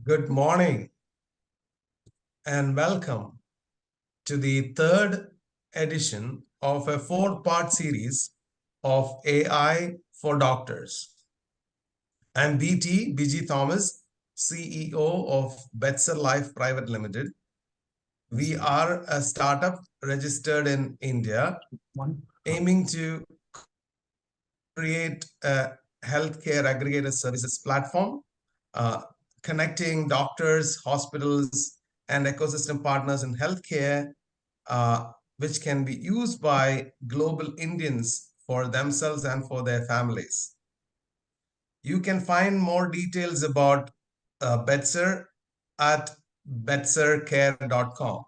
Good morning and welcome to the third edition of a four-part series of AI for Doctors. I'm BG Thomas, CEO of Betzer Life Private Limited. We are a startup registered in India, aiming to create a healthcare aggregator services platform, connecting doctors, hospitals, and ecosystem partners in healthcare, which can be used by global Indians for themselves and for their families. You can find more details about Betzer at betzercare.com.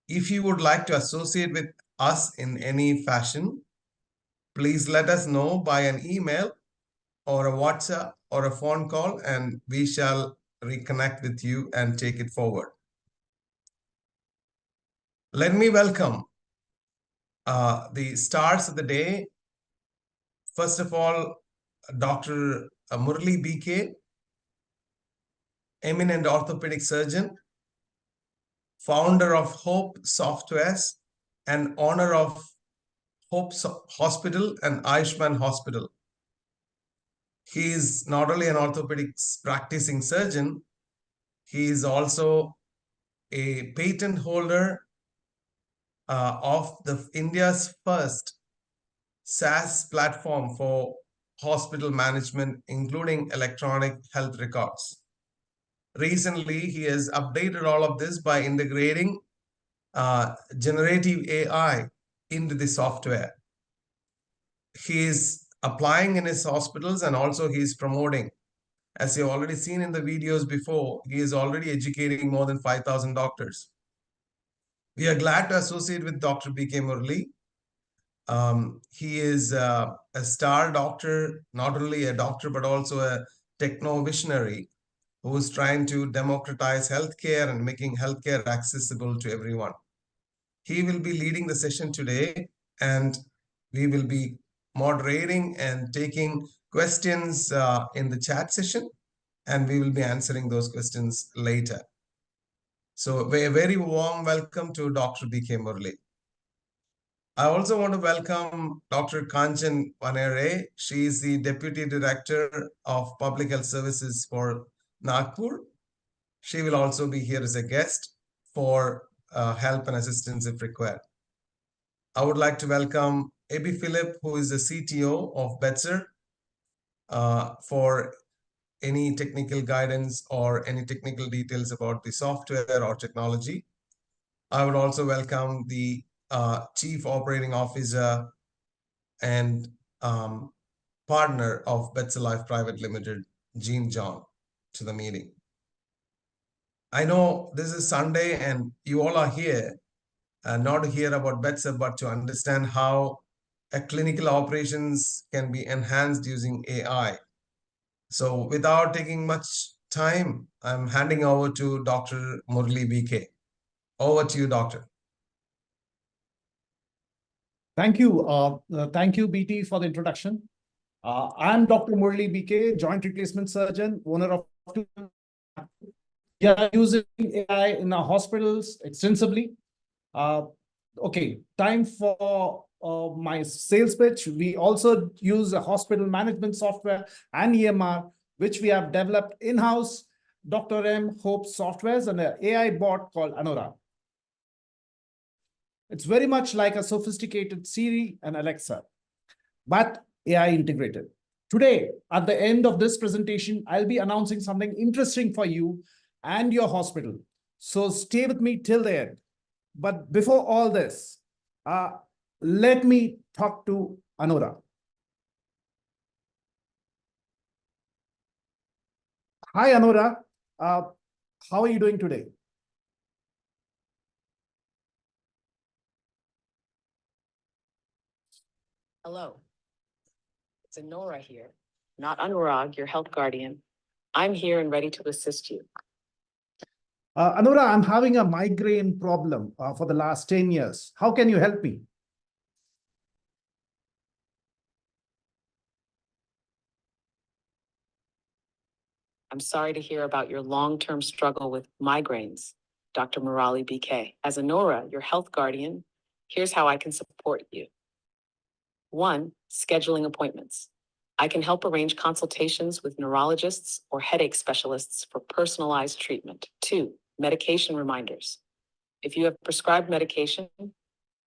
If you would like to associate with us in any fashion, please let us know by an email or a WhatsApp or a phone call, and we shall reconnect with you and take it forward. Let me welcome the stars of the day. First of all, Dr. Murali BK, eminent orthopedic surgeon, founder of Hope Softwares, and owner of Hope Hospital and Ayushman Hospital. He is not only an orthopedics practicing surgeon, he is also a patent holder of India's first SaaS platform for hospital management, including electronic health records. Recently, he has updated all of this by integrating generative AI into the software. He is applying in his hospitals, and also he is promoting. As you've already seen in the videos before, he is already educating more than 5,000 doctors. We are glad to associate with Dr. BK Murali. He is a star doctor, not only a doctor, but also a techno visionary who is trying to democratize healthcare and making healthcare accessible to everyone. He will be leading the session today, and we will be moderating and taking questions in the chat session, and we will be answering those questions later. So a very warm welcome to Dr. BK Murali. I also want to welcome Dr. Kanchan Vanere. She is the Deputy Director of Public Health Services for Nagpur. She will also be here as a guest for help and assistance if required. I would like to welcome Abby Philip, who is the CTO of Betzer, for any technical guidance or any technical details about the software or technology. I would also welcome the Chief Operating Officer and partner of Betzer Life Private Limited, Jean John, to the meeting. I know this is Sunday and you all are here, not to hear about Betzer, but to understand how a clinical operations can be enhanced using AI. So without taking much time, I'm handing over to Dr. Murali BK. Over to you, doctor. Thank you, BT, for the introduction. I'm Dr. Murali BK, joint replacement surgeon, owner of. We are using AI in our hospitals extensively. Okay, time for my sales pitch. We also use a hospital management software and EMR, which we have developed in-house, Dr. M Hope Softwares, and an AI bot called Anura. It's very much like a sophisticated Siri and Alexa, but AI integrated. Today, at the end of this presentation, I'll be announcing something interesting for you and your hospital. So stay with me till the end. But before all this, let me talk to Anura. Hi, Anura. How are you doing today? Hello. It's Anura here, not Anurag, your health guardian. I'm here and ready to assist you. Anura, I'm having a migraine problem for the last 10 years. How can you help me? I'm sorry to hear about your long-term struggle with migraines, Dr. Murali BK. As a Nora, your health guardian, here's how I can support you. 1, scheduling appointments. I can help arrange consultations with neurologists or headache specialists for personalized treatment. 2, medication reminders. If you have prescribed medication,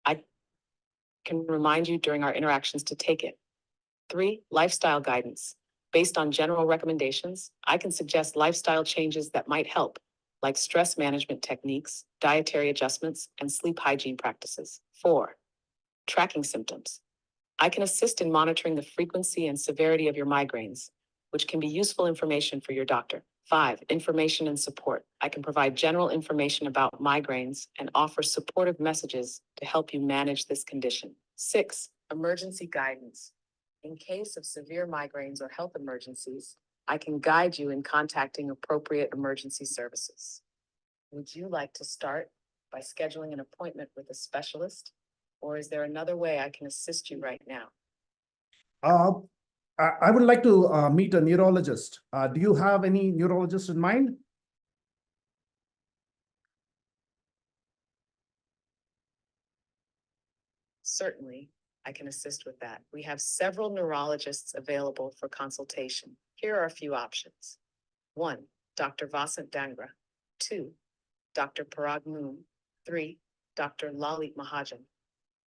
I can remind you during our interactions to take it. 3, lifestyle guidance. Based on general recommendations, I can suggest lifestyle changes that might help, like stress management techniques, dietary adjustments, and sleep hygiene practices. 4, tracking symptoms. I can assist in monitoring the frequency and severity of your migraines, which can be useful information for your doctor. 5, information and support. I can provide general information about migraines and offer supportive messages to help you manage this condition. 6, emergency guidance. In case of severe migraines or health emergencies, I can guide you in contacting appropriate emergency services. Would you like to start by scheduling an appointment with a specialist? Or is there another way I can assist you right now? I would like to meet a neurologist. Do you have any neurologist in mind? Certainly, I can assist with that. We have several neurologists available for consultation. Here are a few options. 1, Dr. Vasant Dangra. 2, Dr. Parag Moon. 3, Dr. Lalit Mahajan.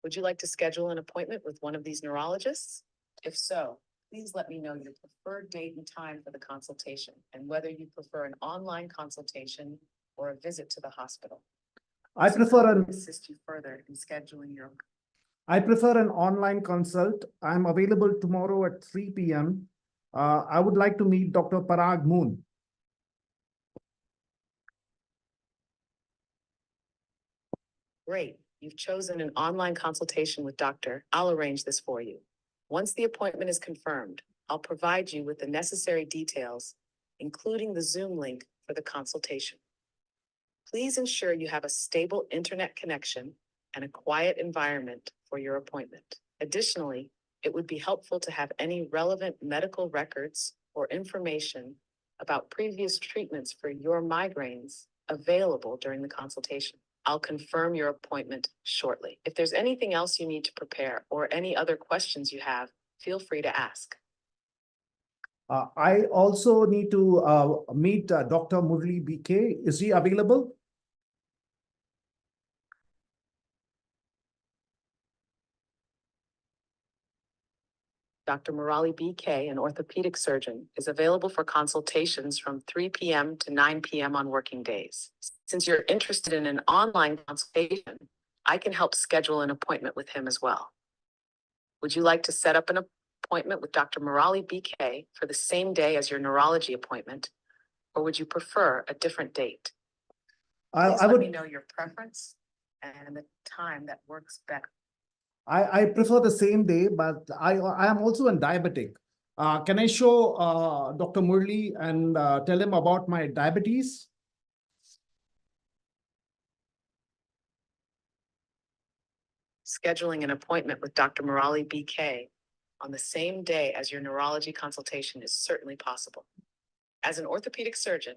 Would you like to schedule an appointment with one of these neurologists? If so, please let me know your preferred date and time for the consultation and whether you prefer an online consultation or a visit to the hospital. I prefer Assist you further in scheduling your. I prefer an online consult. I'm available tomorrow at 3 p.m. I would like to meet Dr. Parag Moon. Great. You've chosen an online consultation with Doctor. I'll arrange this for you. Once the appointment is confirmed, I'll provide you with the necessary details, including the Zoom link for the consultation. Please ensure you have a stable internet connection and a quiet environment for your appointment. Additionally, it would be helpful to have any relevant medical records or information about previous treatments for your migraines available during the consultation. I'll confirm your appointment shortly. If there's anything else you need to prepare or any other questions you have, feel free to ask. I also need to meet Dr. Murali BK. Is he available? Dr. Murali BK, an orthopedic surgeon, is available for consultations from 3 p.m. to 9 p.m. on working days. Since you're interested in an online consultation, I can help schedule an appointment with him as well. Would you like to set up an appointment with Dr. Murali BK for the same day as your neurology appointment, or would you prefer a different date? Please let me know your preference and the time that works better. I prefer the same day, but I am also a diabetic. Can I show Dr. Murali and tell him about my diabetes? Scheduling an appointment with Dr. Murali BK on the same day as your neurology consultation is certainly possible. As an orthopedic surgeon,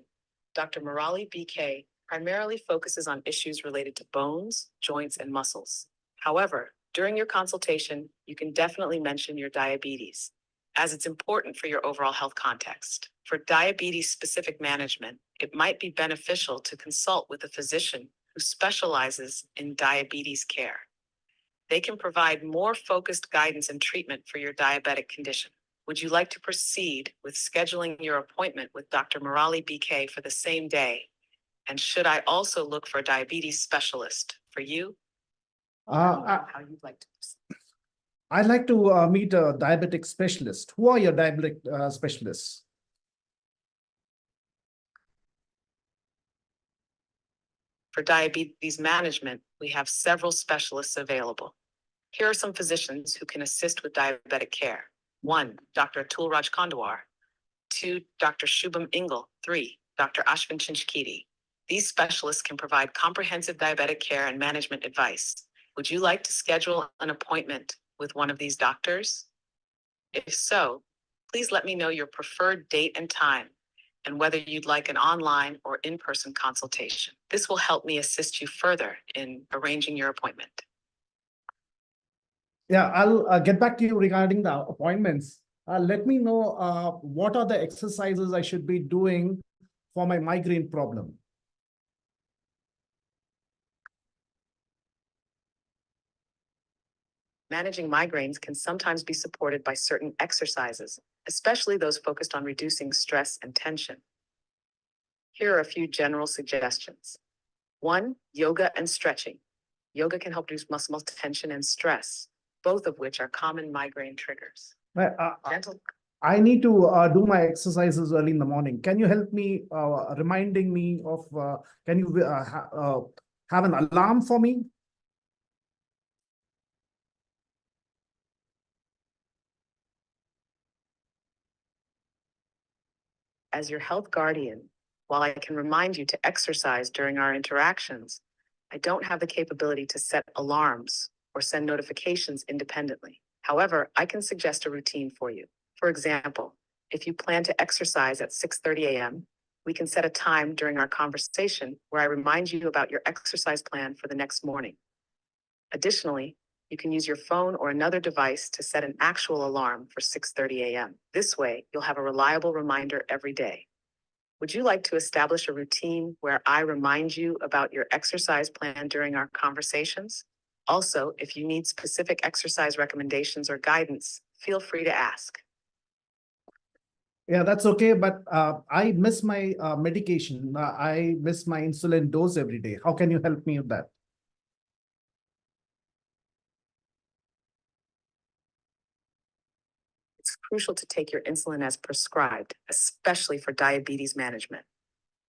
Dr. Murali BK primarily focuses on issues related to bones, joints, and muscles. However, during your consultation, you can definitely mention your diabetes, as it's important for your overall health context. For diabetes-specific management, it might be beneficial to consult with a physician who specializes in diabetes care. They can provide more focused guidance and treatment for your diabetic condition. Would you like to proceed with scheduling your appointment with Dr. Murali BK for the same day? And should I also look for a diabetes specialist for you? How you'd like to proceed. I'd like to meet a diabetic specialist. Who are your diabetic specialists? For diabetes management, we have several specialists available. Here are some physicians who can assist with diabetic care. 1, Dr. Atul Raj Kandawar. 2, Dr. Shubham Ingle. 3, Dr. Ashwin Chinchkiti. These specialists can provide comprehensive diabetic care and management advice. Would you like to schedule an appointment with one of these doctors? If so, please let me know your preferred date and time, and whether you'd like an online or in-person consultation. This will help me assist you further in arranging your appointment. Yeah, I'll get back to you regarding the appointments. Let me know what are the exercises I should be doing for my migraine problem. Managing migraines can sometimes be supported by certain exercises, especially those focused on reducing stress and tension. Here are a few general suggestions. 1, yoga and stretching. Yoga can help reduce muscle tension and stress, both of which are common migraine triggers. Gentle. I need to do my exercises early in the morning. Can you help me reminding me of, can you have an alarm for me? As your health guardian, while I can remind you to exercise during our interactions, I don't have the capability to set alarms or send notifications independently. However, I can suggest a routine for you. For example, if you plan to exercise at 6:30 a.m., we can set a time during our conversation where I remind you about your exercise plan for the next morning. Additionally, you can use your phone or another device to set an actual alarm for 6:30 a.m. This way, you'll have a reliable reminder every day. Would you like to establish a routine where I remind you about your exercise plan during our conversations? Also, if you need specific exercise recommendations or guidance, feel free to ask. Yeah, that's okay, but I miss my medication. I miss my insulin dose every day. How can you help me with that? It's crucial to take your insulin as prescribed, especially for diabetes management.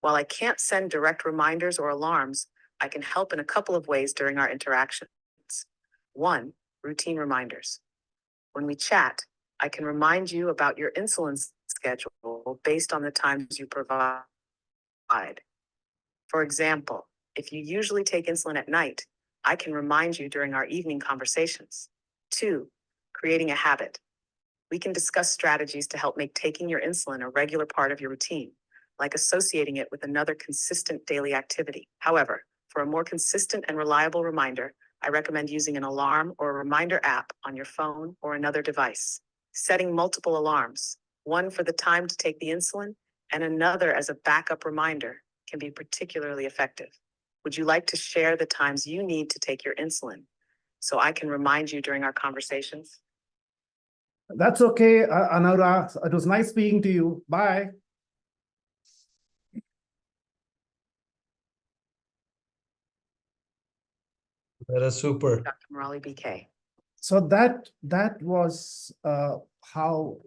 While I can't send direct reminders or alarms, I can help in a couple of ways during our interactions. 1, routine reminders. When we chat, I can remind you about your insulin schedule based on the times you provide. For example, if you usually take insulin at night, I can remind you during our evening conversations. 2, creating a habit. We can discuss strategies to help make taking your insulin a regular part of your routine, like associating it with another consistent daily activity. However, for a more consistent and reliable reminder, I recommend using an alarm or a reminder app on your phone or another device. Setting multiple alarms, one for the time to take the insulin and another as a backup reminder, can be particularly effective. Would you like to share the times you need to take your insulin so I can remind you during our conversations? That's okay, Anura. It was nice speaking to you. Bye. That is super. Dr. Murali BK. So that was how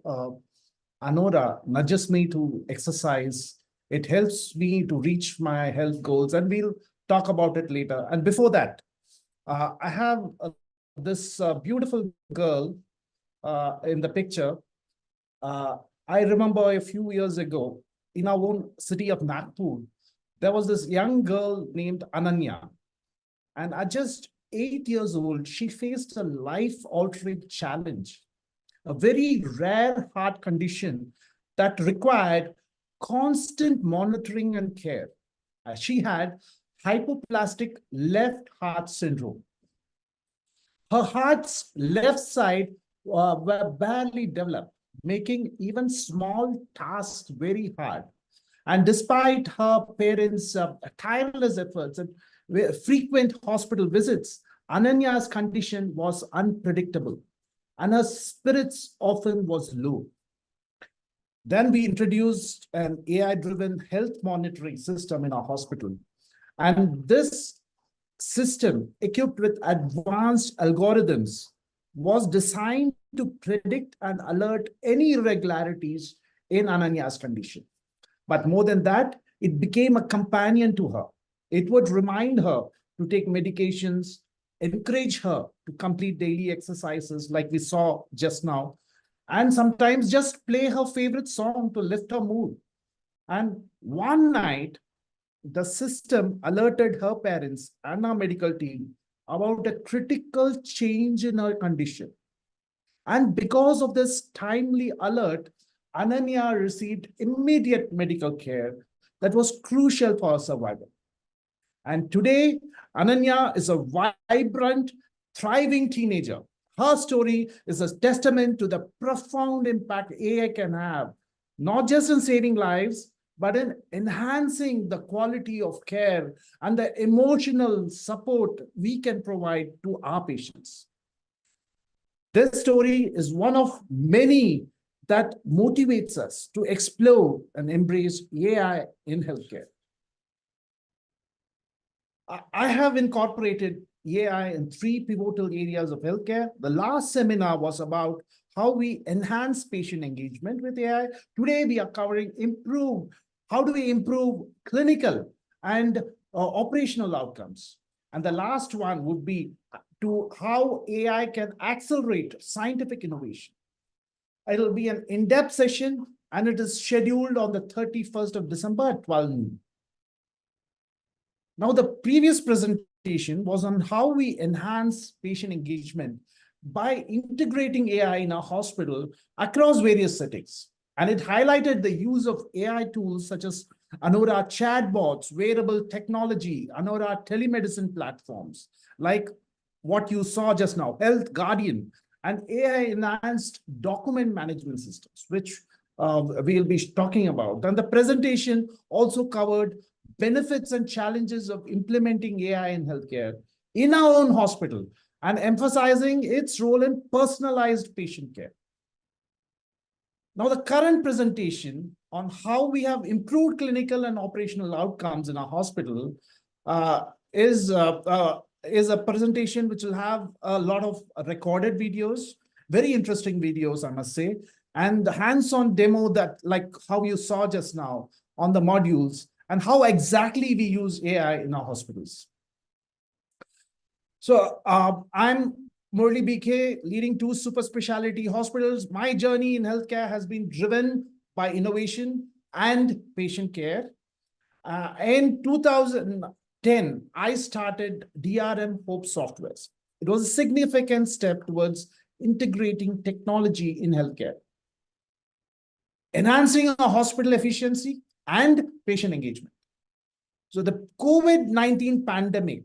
Anura nudges me to exercise. It helps me to reach my health goals, and we'll talk about it later. And before that, I have this beautiful girl in the picture. I remember a few years ago in our own city of Nagpur, there was this young girl named Ananya. And at just 8 years old, she faced a life-altering challenge, a very rare heart condition that required constant monitoring and care. She had hypoplastic left heart syndrome. Her heart's left side were barely developed, making even small tasks very hard. And despite her parents' tireless efforts and frequent hospital visits, Ananya's condition was unpredictable, and her spirits often was low. Then we introduced an AI-driven health monitoring system in our hospital. And this system, equipped with advanced algorithms, was designed to predict and alert any irregularities in Ananya's condition. But more than that, it became a companion to her. It would remind her to take medications, encourage her to complete daily exercises like we saw just now, and sometimes just play her favorite song to lift her mood. And one night, the system alerted her parents and our medical team about a critical change in her condition. And because of this timely alert, Ananya received immediate medical care that was crucial for her survival. And today, Ananya is a vibrant, thriving teenager. Her story is a testament to the profound impact AI can have, not just in saving lives, but in enhancing the quality of care and the emotional support we can provide to our patients. This story is one of many that motivates us to explore and embrace AI in healthcare. I have incorporated AI in 3 pivotal areas of healthcare. The last seminar was about how we enhance patient engagement with AI. Today, we are covering how do we improve clinical and operational outcomes. And the last one would be to how AI can accelerate scientific innovation. It'll be an in-depth session, and it is scheduled on the 31st of December at 12 noon. Now, the previous presentation was on how we enhance patient engagement by integrating AI in our hospital across various settings. And it highlighted the use of AI tools such as Anora chatbots, wearable technology, Anora telemedicine platforms, like what you saw just now, Health Guardian, and AI-enhanced document management systems, which we'll be talking about. And the presentation also covered benefits and challenges of implementing AI in healthcare in our own hospital and emphasizing its role in personalized patient care. Now, the current presentation on how we have improved clinical and operational outcomes in our hospital is a presentation which will have a lot of recorded videos, very interesting videos, I must say, and the hands-on demo that, like how you saw just now on the modules, and how exactly we use AI in our hospitals. So I'm Murli BK, leading 2 super specialty hospitals. My journey in healthcare has been driven by innovation and patient care. In 2010, I started DRM Hope Softwares. It was a significant step towards integrating technology in healthcare, enhancing our hospital efficiency and patient engagement. So the COVID-19 pandemic,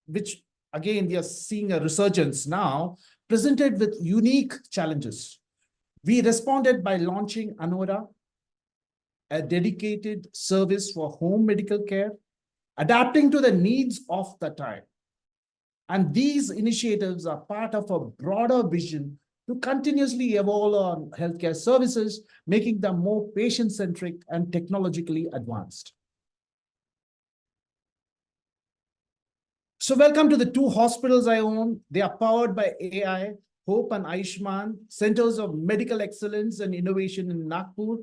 which again, we are seeing a resurgence now, presented with unique challenges. We responded by launching Anora, a dedicated service for home medical care, adapting to the needs of the time. And these initiatives are part of a broader vision to continuously evolve our healthcare services, making them more patient-centric and technologically advanced. So welcome to the 2 hospitals I own. They are powered by AI, Hope and Ayushman, Centers of Medical Excellence and Innovation in Nagpur.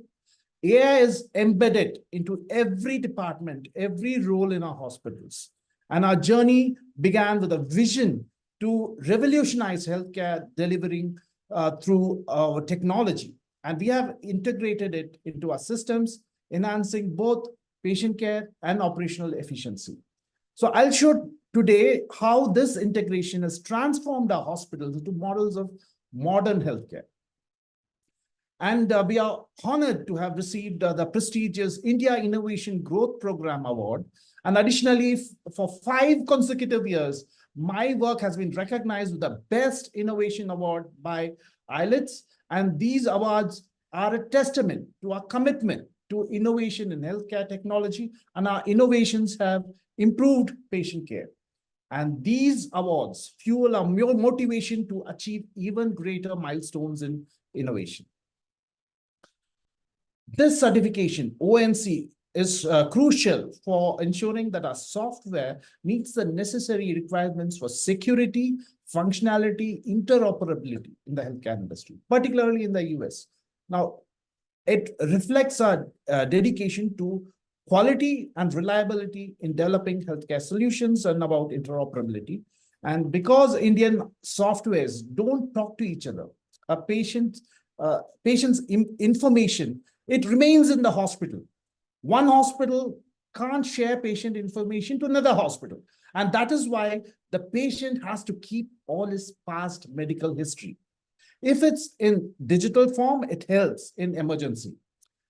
AI is embedded into every department, every role in our hospitals. And our journey began with a vision to revolutionize healthcare delivering through our technology. And we have integrated it into our systems, enhancing both patient care and operational efficiency. So I'll show today how this integration has transformed our hospitals into models of modern healthcare. And we are honored to have received the prestigious India Innovation Growth Program Award. And additionally, for 5 consecutive years, my work has been recognized with the Best Innovation Award by IELTS. And these awards are a testament to our commitment to innovation in healthcare technology, and our innovations have improved patient care. And these awards fuel our motivation to achieve even greater milestones in innovation. This certification, ONC, is crucial for ensuring that our software meets the necessary requirements for security, functionality, interoperability in the healthcare industry, particularly in the US. Now, it reflects our dedication to quality and reliability in developing healthcare solutions and about interoperability. And because Indian softwares don't talk to each other, a patient's information, it remains in the hospital. One hospital can't share patient information to another hospital. And that is why the patient has to keep all his past medical history. If it's in digital form, it helps in emergency.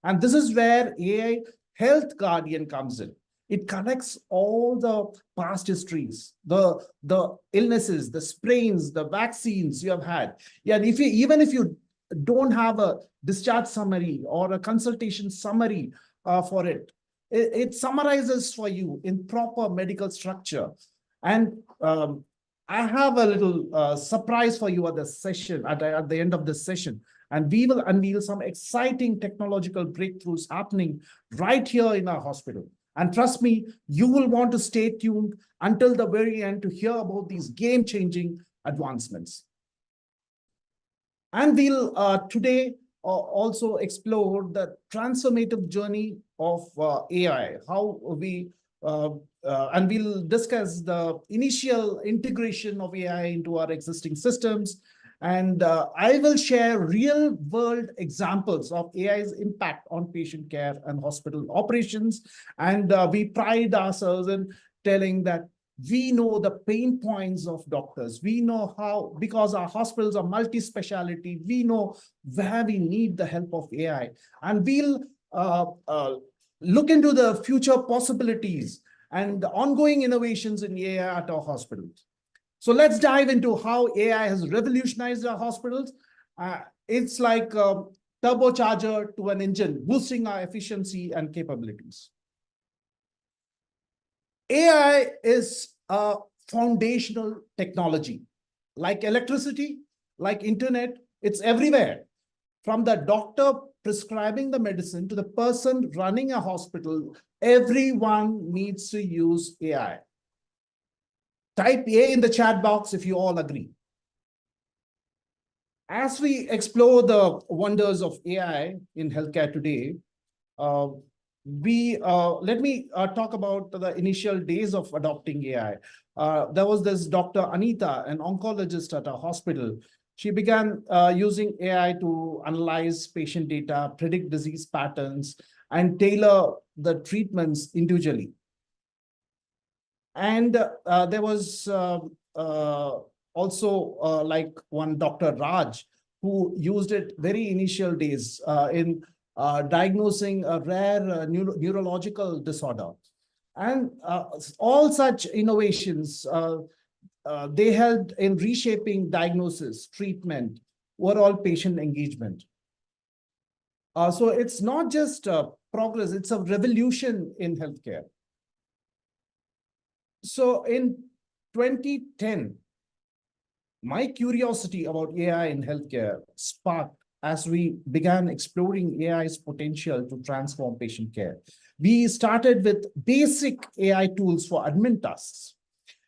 And this is where AI Health Guardian comes in. It connects all the past histories, the illnesses, the sprains, the vaccines you have had. Yeah, and even if you don't have a discharge summary or a consultation summary for it, it summarizes for you in proper medical structure. And I have a little surprise for you at the session, at the end of this session. And we will unveil some exciting technological breakthroughs happening right here in our hospital. And trust me, you will want to stay tuned until the very end to hear about these game-changing advancements. And we'll today also explore the transformative journey of AI, how we and we'll discuss the initial integration of AI into our existing systems. And I will share real world examples of AI's impact on patient care and hospital operations. And we pride ourselves in telling that we know the pain points of doctors. We know how, because our hospitals are multi-speciality, we know where we need the help of AI. And we'll look into the future possibilities and the ongoing innovations in AI at our hospitals. So let's dive into how AI has revolutionized our hospitals. It's like a turbocharger to an engine, boosting our efficiency and capabilities. AI is a foundational technology. Like electricity, like internet, it's everywhere. From the doctor prescribing the medicine to the person running a hospital, everyone needs to use AI. Type A in the chat box if you all agree. As we explore the wonders of AI in healthcare today, let me talk about the initial days of adopting AI. There was this Dr. Anita, an oncologist at a hospital. She began using AI to analyze patient data, predict disease patterns, and tailor the treatments individually. And there was also like one Dr. Raj, who used it very initial days in diagnosing a rare neurological disorder. And all such innovations, they helped in reshaping diagnosis, treatment, overall patient engagement. So it's not just progress, it's a revolution in healthcare. So in 2010, my curiosity about AI in healthcare sparked as we began exploring AI's potential to transform patient care. We started with basic AI tools for admin tasks.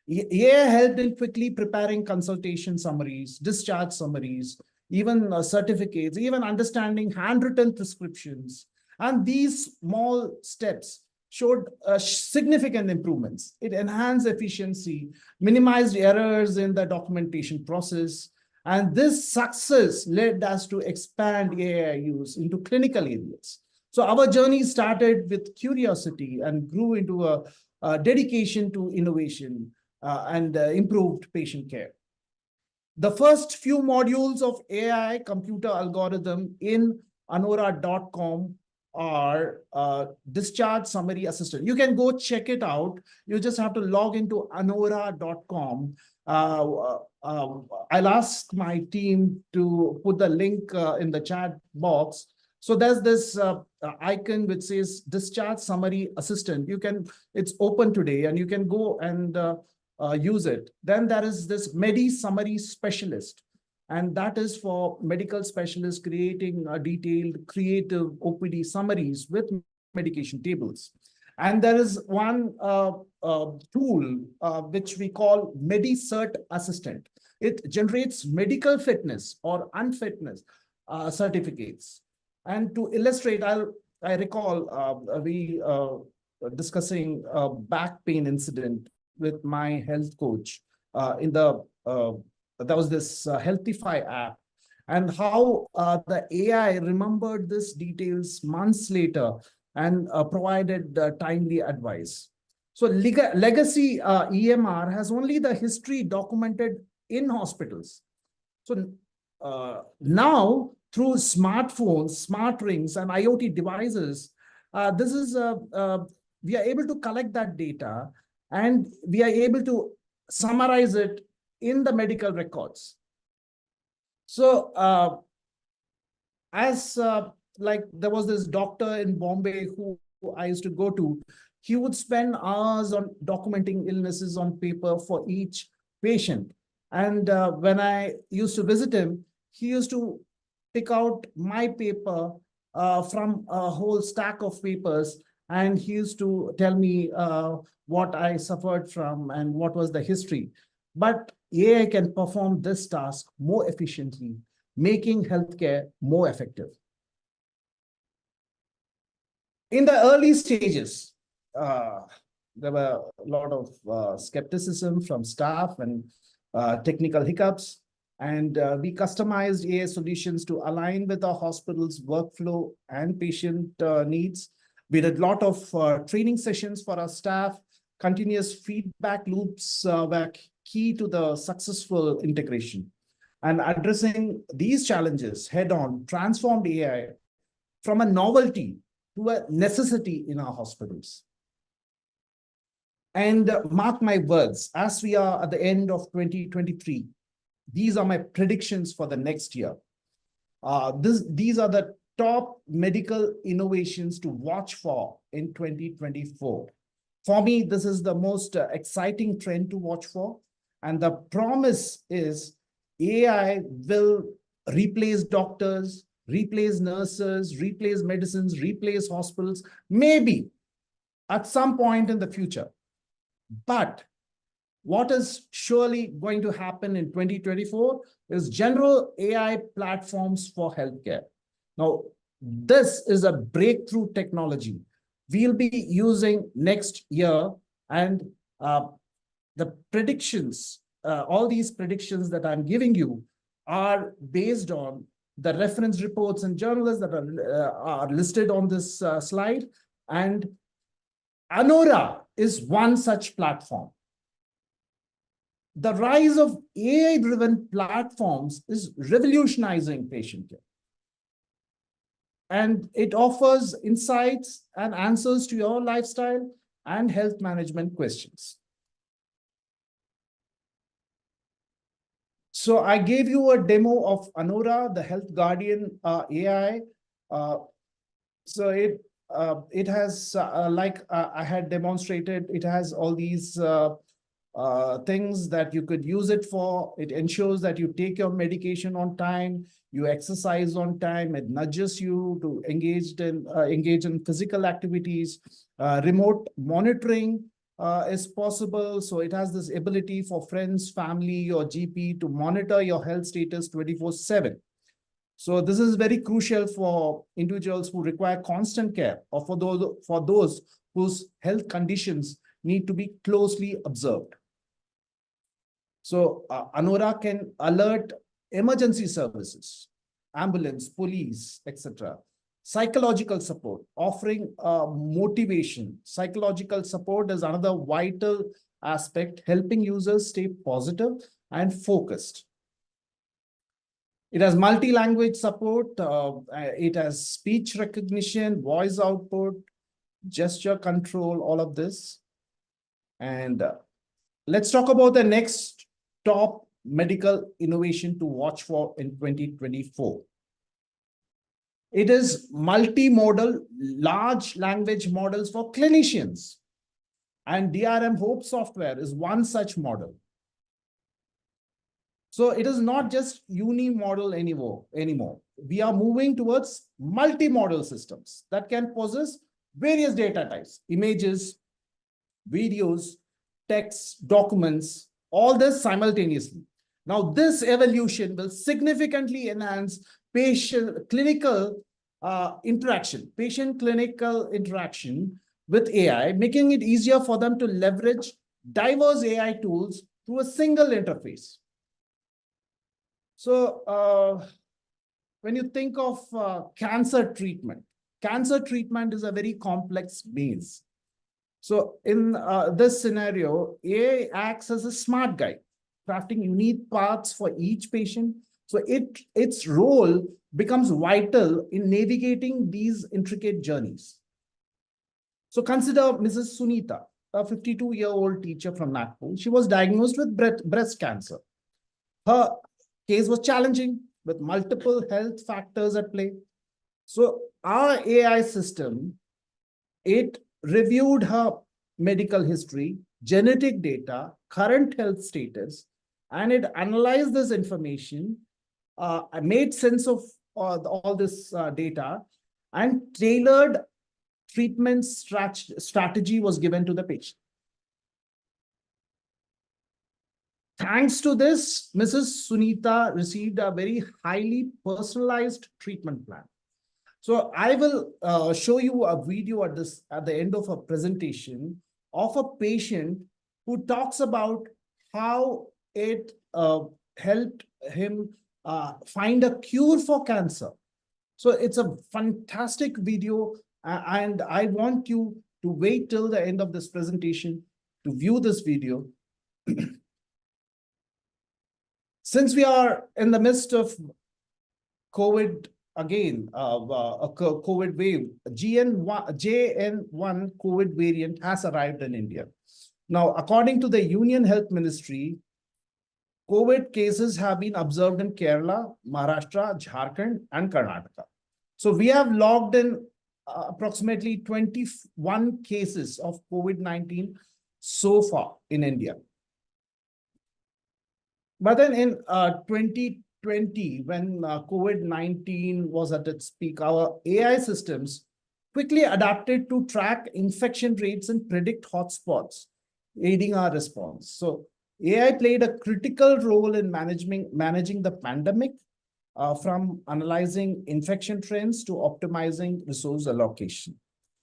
AI helped in quickly preparing consultation summaries, discharge summaries, even certificates, even understanding handwritten prescriptions. And these small steps showed significant improvements. It enhanced efficiency, minimized errors in the documentation process, and this success led us to expand AI use into clinical areas. So our journey started with curiosity and grew into a dedication to innovation and improved patient care. The first few modules of AI computer algorithm in Anora.com are discharge summary assistant. You can go check it out. You just have to log into Anora.com. I'll ask my team to put the link in the chat box. So there's this icon which says discharge summary assistant. It's open today and you can go and use it. Then there is this Medi Summary Specialist. And that is for medical specialists creating detailed, creative OPD summaries with medication tables. And there is one tool which we call MediCert Assistant. It generates medical fitness or unfitness certificates. And to illustrate, I recall we discussing a back pain incident with my health coach there was this Healthify app, and how the AI remembered these details months later and provided timely advice. So legacy EMR has only the history documented in hospitals. So now through smartphones, smart rings, and IoT devices, this is we are able to collect that data and we are able to summarize it in the medical records. So as like there was this doctor in Bombay who I used to go to, he would spend hours on documenting illnesses on paper for each patient. And when I used to visit him, he used to pick out my paper from a whole stack of papers, and he used to tell me what I suffered from and what was the history. But AI can perform this task more efficiently, making healthcare more effective. In the early stages, there were a lot of skepticism from staff and technical hiccups, and we customized AI solutions to align with our hospital's workflow and patient needs. We did a lot of training sessions for our staff. Continuous feedback loops were key to the successful integration. And addressing these challenges head-on transformed AI from a novelty to a necessity in our hospitals. And mark my words, as we are at the end of 2023, these are my predictions for the next year. These are the top medical innovations to watch for in 2024. For me, this is the most exciting trend to watch for. And the promise is AI will replace doctors, replace nurses, replace medicines, replace hospitals, maybe at some point in the future. But what is surely going to happen in 2024 is general AI platforms for healthcare. Now, this is a breakthrough technology we'll be using next year, and the predictions, all these predictions that I'm giving you are based on the reference reports and journals that are listed on this slide. And Anora is one such platform. The rise of AI-driven platforms is revolutionizing patient care. And it offers insights and answers to your lifestyle and health management questions. So I gave you a demo of Anora, the Health Guardian AI. So it has, like I had demonstrated, it has all these things that you could use it for. It ensures that you take your medication on time, you exercise on time, it nudges you to engage in physical activities. Remote monitoring is possible. So it has this ability for friends, family, or GP to monitor your health status 24/7. So this is very crucial for individuals who require constant care, or for those whose health conditions need to be closely observed. So Anora can alert emergency services, ambulance, police, etc. Psychological support, offering motivation. Psychological support is another vital aspect, helping users stay positive and focused. It has multi-language support. It has speech recognition, voice output, gesture control, all of this. And let's talk about the next top medical innovation to watch for in 2024. It is multimodal large language models for clinicians. And DRM Hope software is one such model. So it is not just uni-model anymore. We are moving towards multi-model systems that can possess various data types, images, videos, text, documents, all this simultaneously. Now, this evolution will significantly enhance patient-clinical interaction with AI, making it easier for them to leverage diverse AI tools through a single interface. So when you think of cancer treatment is a very complex maze. So in this scenario, AI acts as a smart guide, crafting unique paths for each patient So its role becomes vital in navigating these intricate journeys. So consider Mrs. Sunita, a 52-year-old teacher from Nagpur. She was diagnosed with breast cancer. Her case was challenging with multiple health factors at play. So our AI system, it reviewed her medical history, genetic data, current health status, and it analyzed this information, made sense of all this data, and tailored treatment strategy was given to the patient. Thanks to this, Mrs. Sunita received a very highly personalized treatment plan. So I will show you a video at the end of a presentation of a patient who talks about how it helped him find a cure for cancer. So it's a fantastic video, and I want you to wait till the end of this presentation to view this video. Since we are in the midst of COVID again, a COVID wave, JN1 COVID variant has arrived in India. Now, according to the Union Health Ministry, COVID cases have been observed in Kerala, Maharashtra, Jharkhand, and Karnataka. So we have logged in approximately 21 cases of COVID-19 so far in India. But then in 2020, when COVID-19 was at its peak, our AI systems quickly adapted to track infection rates and predict hotspots, aiding our response. So AI played a critical role in managing the pandemic, from analyzing infection trends to optimizing resource allocation.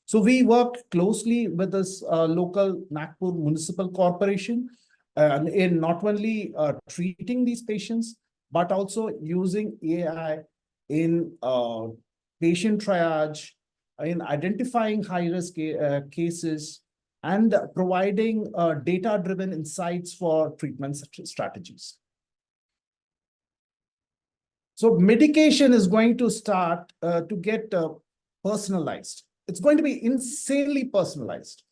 So we worked closely with this local Nagpur Municipal Corporation in not only treating these patients, but also using AI in patient triage, in identifying high-risk cases, and providing data-driven insights for treatment strategies. So medication is going to start to get personalized. It's going to be insanely personalized.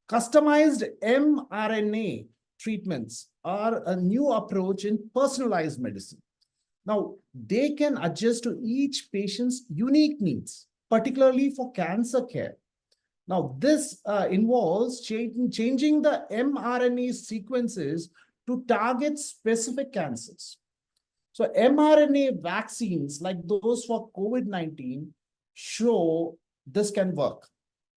Customized mRNA treatments are a new approach in personalized medicine. Now, they can adjust to each patient's unique needs, particularly for cancer care. Now, this involves changing the mRNA sequences to target specific cancers. So mRNA vaccines like those for COVID-19 show this can work.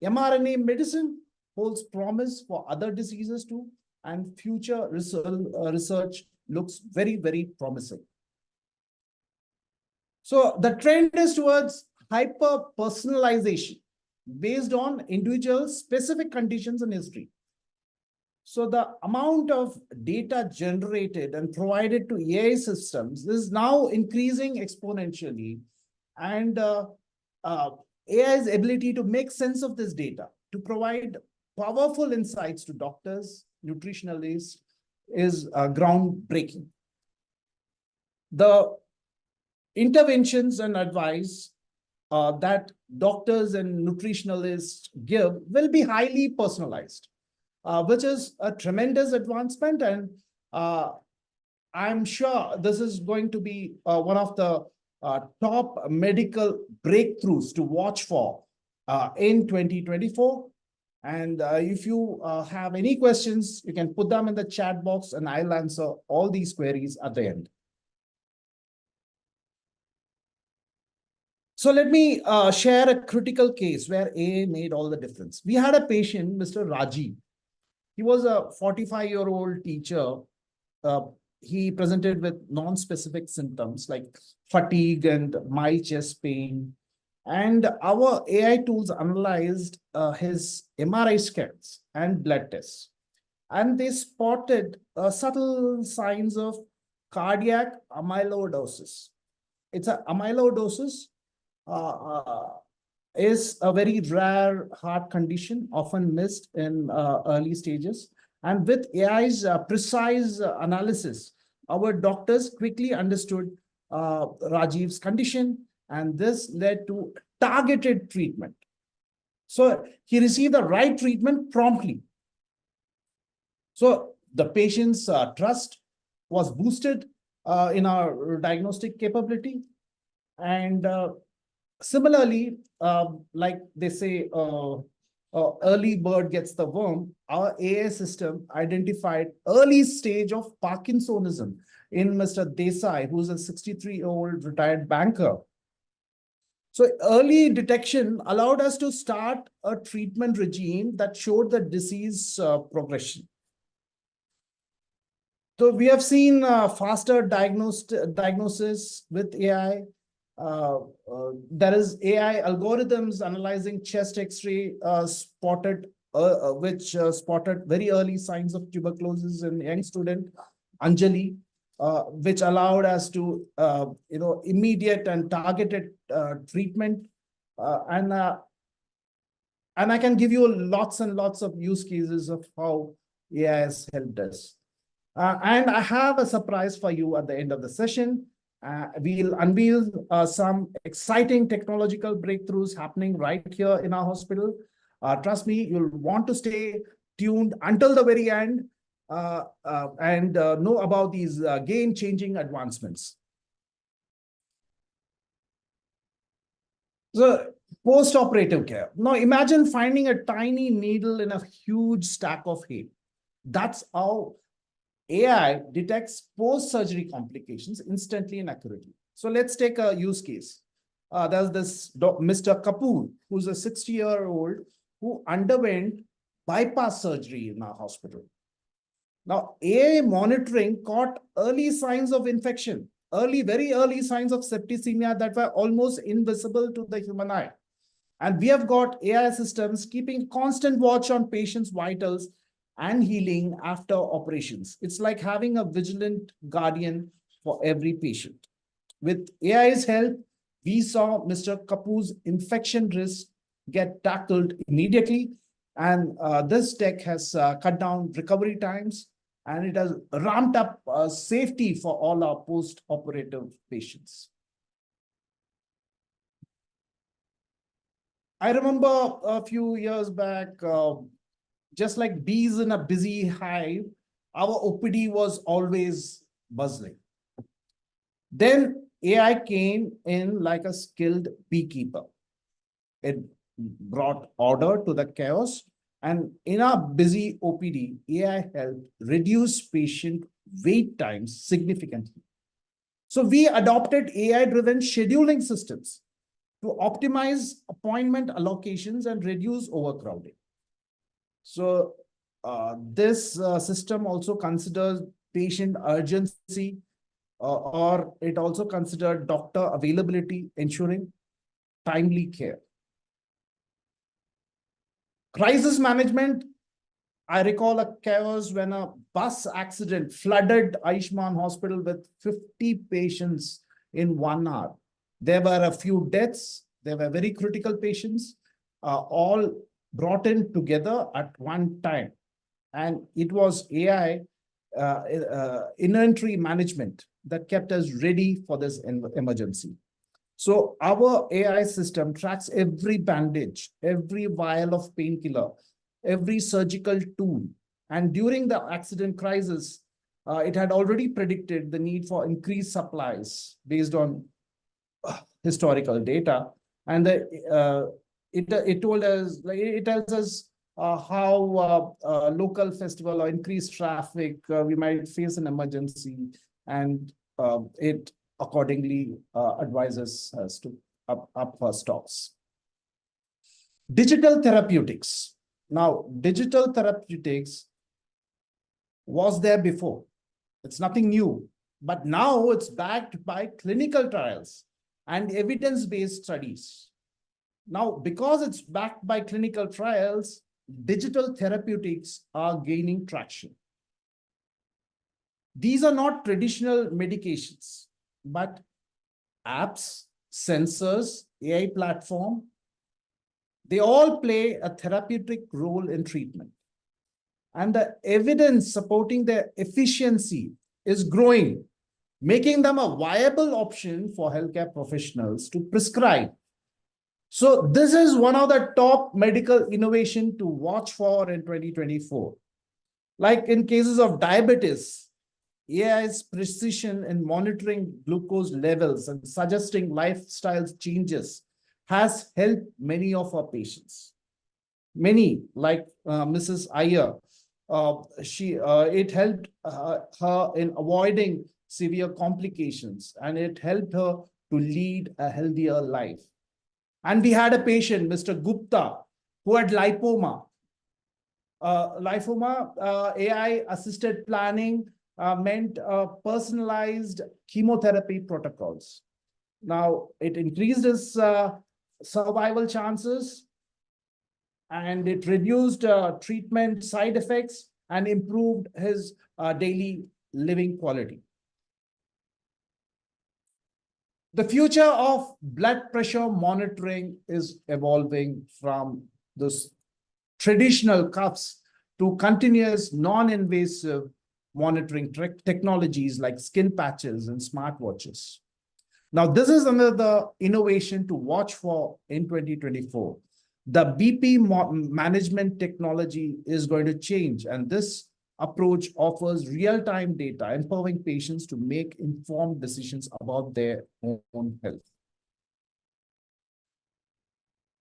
mRNA medicine holds promise for other diseases too, and future research looks very, very promising. So the trend is towards hyper-personalization based on individual specific conditions and history. So the amount of data generated and provided to AI systems is now increasing exponentially, and AI's ability to make sense of this data, to provide powerful insights to doctors, nutritionalists, is groundbreaking. The interventions and advice that doctors and nutritionalists give will be highly personalized, which is a tremendous advancement. And I'm sure this is going to be one of the top medical breakthroughs to watch for in 2024. And if you have any questions, you can put them in the chat box and I'll answer all these queries at the end. So let me share a critical case where AI made all the difference. We had a patient, Mr. Rajiv. He was a 45-year-old teacher. He presented with non-specific symptoms like fatigue and mild chest pain. And our AI tools analyzed his MRI scans and blood tests. And they spotted subtle signs of cardiac amyloidosis. It's a amyloidosis is a very rare heart condition, often missed in early stages. And with AI's precise analysis, our doctors quickly understood Rajiv's condition, and this led to targeted treatment. So he received the right treatment promptly. So the patient's trust was boosted in our diagnostic capability. And similarly, like they say, early bird gets the worm, our AI system identified early stage of Parkinsonism in Mr. Desai, who's a 63-year-old retired banker. So early detection allowed us to start a treatment regime that showed the disease progression. So we have seen faster diagnosis with AI. There is AI algorithms analyzing chest X-ray which spotted very early signs of tuberculosis in young student Anjali, which allowed us to immediate and targeted treatment. And I can give you lots and lots of use cases of how AI has helped us. And I have a surprise for you at the end of the session. We'll unveil some exciting technological breakthroughs happening right here in our hospital. Trust me, you'll want to stay tuned until the very end and know about these game-changing advancements. So, post-operative care. Now, imagine finding a tiny needle in a huge stack of hay. That's how AI detects post-surgery complications instantly and accurately. So let's take a use case. There's this Mr. Kapoor, who's a 60-year-old who underwent bypass surgery in our hospital. Now, AI monitoring caught early signs of infection, very early signs of septicemia that were almost invisible to the human eye. And we have got AI systems keeping constant watch on patients' vitals and healing after operations. It's like having a vigilant guardian for every patient. With AI's help, we saw Mr. Kapoor's infection risk get tackled immediately. And this tech has cut down recovery times, and it has ramped up safety for all our post-operative patients. I remember a few years back, just like bees in a busy hive, our OPD was always bustling. Then AI came in like a skilled beekeeper. It brought order to the chaos. And in our busy OPD, AI helped reduce patient wait times significantly. So we adopted AI-driven scheduling systems to optimize appointment allocations and reduce overcrowding. So this system also considers patient urgency, or it also considered doctor availability, ensuring timely care. Crisis management. I recall a chaos when a bus accident flooded Ayushman Hospital with 50 patients in 1 hour. There were a few deaths. There were very critical patients, all brought in together at one time. And it was AI inventory management that kept us ready for this emergency. So our AI system tracks every bandage, every vial of painkiller, every surgical tool. And during the accident crisis, it had already predicted the need for increased supplies based on historical data. And it told us, like, it tells us how local festival or increased traffic, we might face an emergency, and it accordingly advises us to up our stocks. Digital therapeutics. Now, digital therapeutics was there before. It's nothing new, but now it's backed by clinical trials and evidence-based studies. Now, because it's backed by clinical trials, digital therapeutics are gaining traction. These are not traditional medications, but apps, sensors, AI platform, they all play a therapeutic role in treatment. And the evidence supporting their efficiency is growing making them a viable option for healthcare professionals to prescribe. So this is one of the top medical innovation to watch for in 2024. Like in cases of diabetes, AI's precision in monitoring glucose levels and suggesting lifestyle changes has helped many of our patients. Many, like Mrs. Iyer, it helped her in avoiding severe complications, and it helped her to lead a healthier life. And we had a patient, Mr. Gupta, who had lipoma. AI-assisted planning meant personalized chemotherapy protocols. Now, it increased his survival chances, and it reduced treatment side effects and improved his daily living quality. The future of blood pressure monitoring is evolving from this traditional cuffs to continuous non-invasive monitoring technologies like skin patches and smartwatches. Now, this is another innovation to watch for in 2024. The BP management technology is going to change, and this approach offers real-time data, empowering patients to make informed decisions about their own health.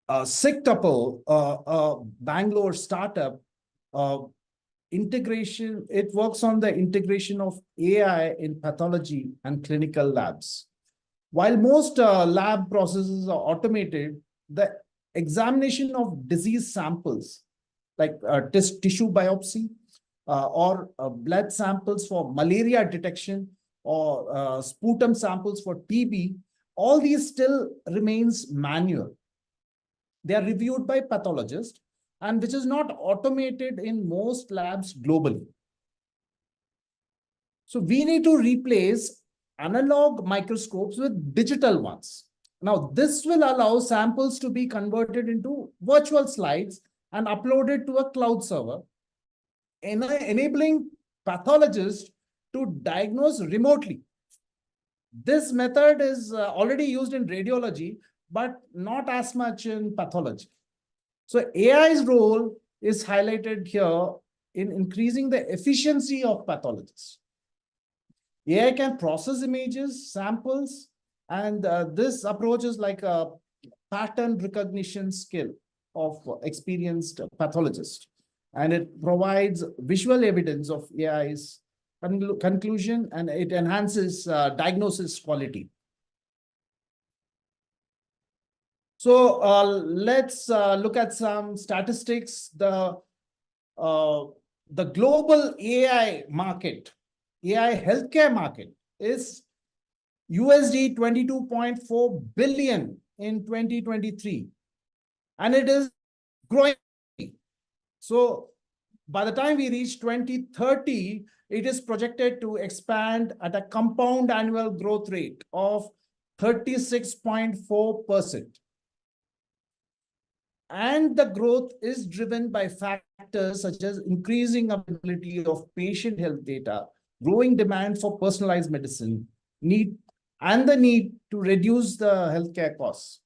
Sigtuple, a Bangalore startup, it works on the integration of AI in pathology and clinical labs. While most lab processes are automated, the examination of disease samples like tissue biopsy or blood samples for malaria detection or sputum samples for TB, all these still remains manual. They are reviewed by pathologists, and which is not automated in most labs globally. So we need to replace analog microscopes with digital ones. Now, this will allow samples to be converted into virtual slides and uploaded to a cloud server, enabling pathologists to diagnose remotely. This method is already used in radiology, but not as much in pathology. So AI's role is highlighted here in increasing the efficiency of pathologists. AI can process images, samples, and this approach is like a pattern recognition skill of experienced pathologists. And it provides visual evidence of AI's conclusion, and it enhances diagnosis quality. So let's look at some statistics. The global AI market, AI healthcare market, is USD 22.4 billion in 2023, and it is growing. So by the time we reach 2030, it is projected to expand at a compound annual growth rate of 36.4%. And the growth is driven by factors such as increasing availability of patient health data, growing demand for personalized medicine, and the need to reduce the healthcare costs.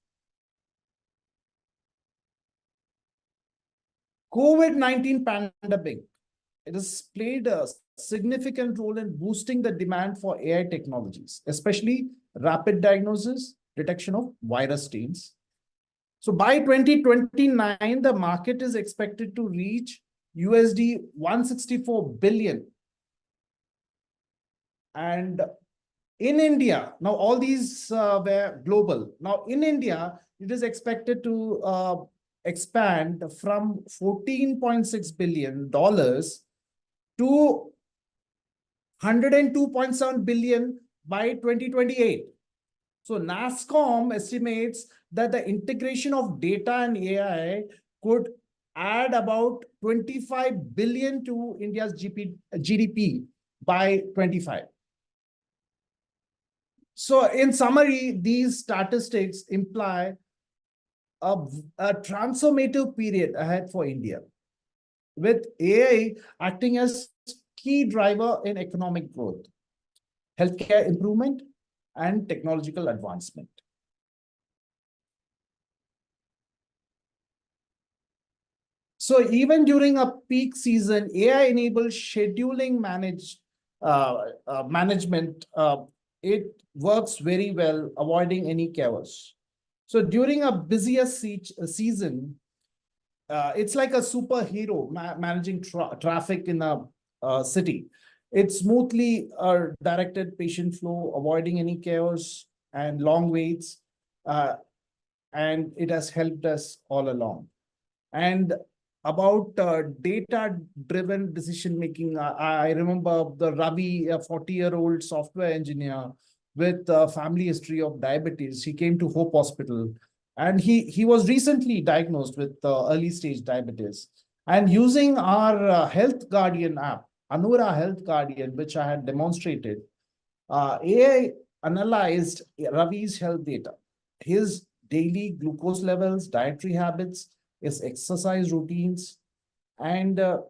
COVID-19 pandemic, it has played a significant role in boosting the demand for AI technologies, especially rapid diagnosis, detection of virus strains. So by 2029, the market is expected to reach USD 164 billion. And in India, now all these were global. Now in India, it is expected to expand from $14.6 billion to $102.7 billion by 2028. So NASSCOM estimates that the integration of data and AI could add about 25 billion to India's GDP by 25. So in summary, these statistics imply a transformative period ahead for India, with AI acting as key driver in economic growth, healthcare improvement, and technological advancement. So even during a peak season, AI-enabled scheduling management, it works very well, avoiding any chaos. So during a busiest season, it's like a superhero managing traffic in a city. It smoothly directed patient flow, avoiding any chaos and long waits, and it has helped us all along. And about data-driven decision-making, I remember the Ravi, a 40-year-old software engineer with a family history of diabetes. He came to Hope Hospital, and he was recently diagnosed with early stage diabetes. And using our Health Guardian app, Anura Health Guardian, which I had demonstrated, AI analyzed Ravi's health data, his daily glucose levels, dietary habits, his exercise routines, and the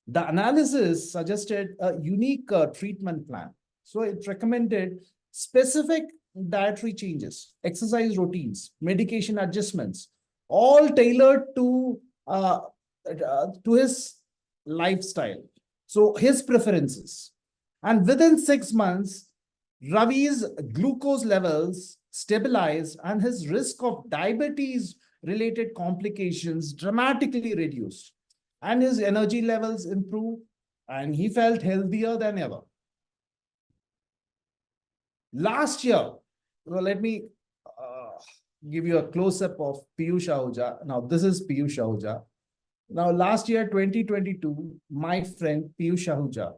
analysis suggested a unique treatment plan. So it recommended specific dietary changes, exercise routines, medication adjustments, all tailored to his lifestyle, so his preferences. And within 6 months, Ravi's glucose levels stabilized and his risk of diabetes related complications dramatically reduced, and his energy levels improved, and he felt healthier than ever. Last year, well, let me give you a close-up of Piyush Ahuja. Now, this is Piyush Ahuja. Now, last year, 2022, my friend Piyush Ahuja,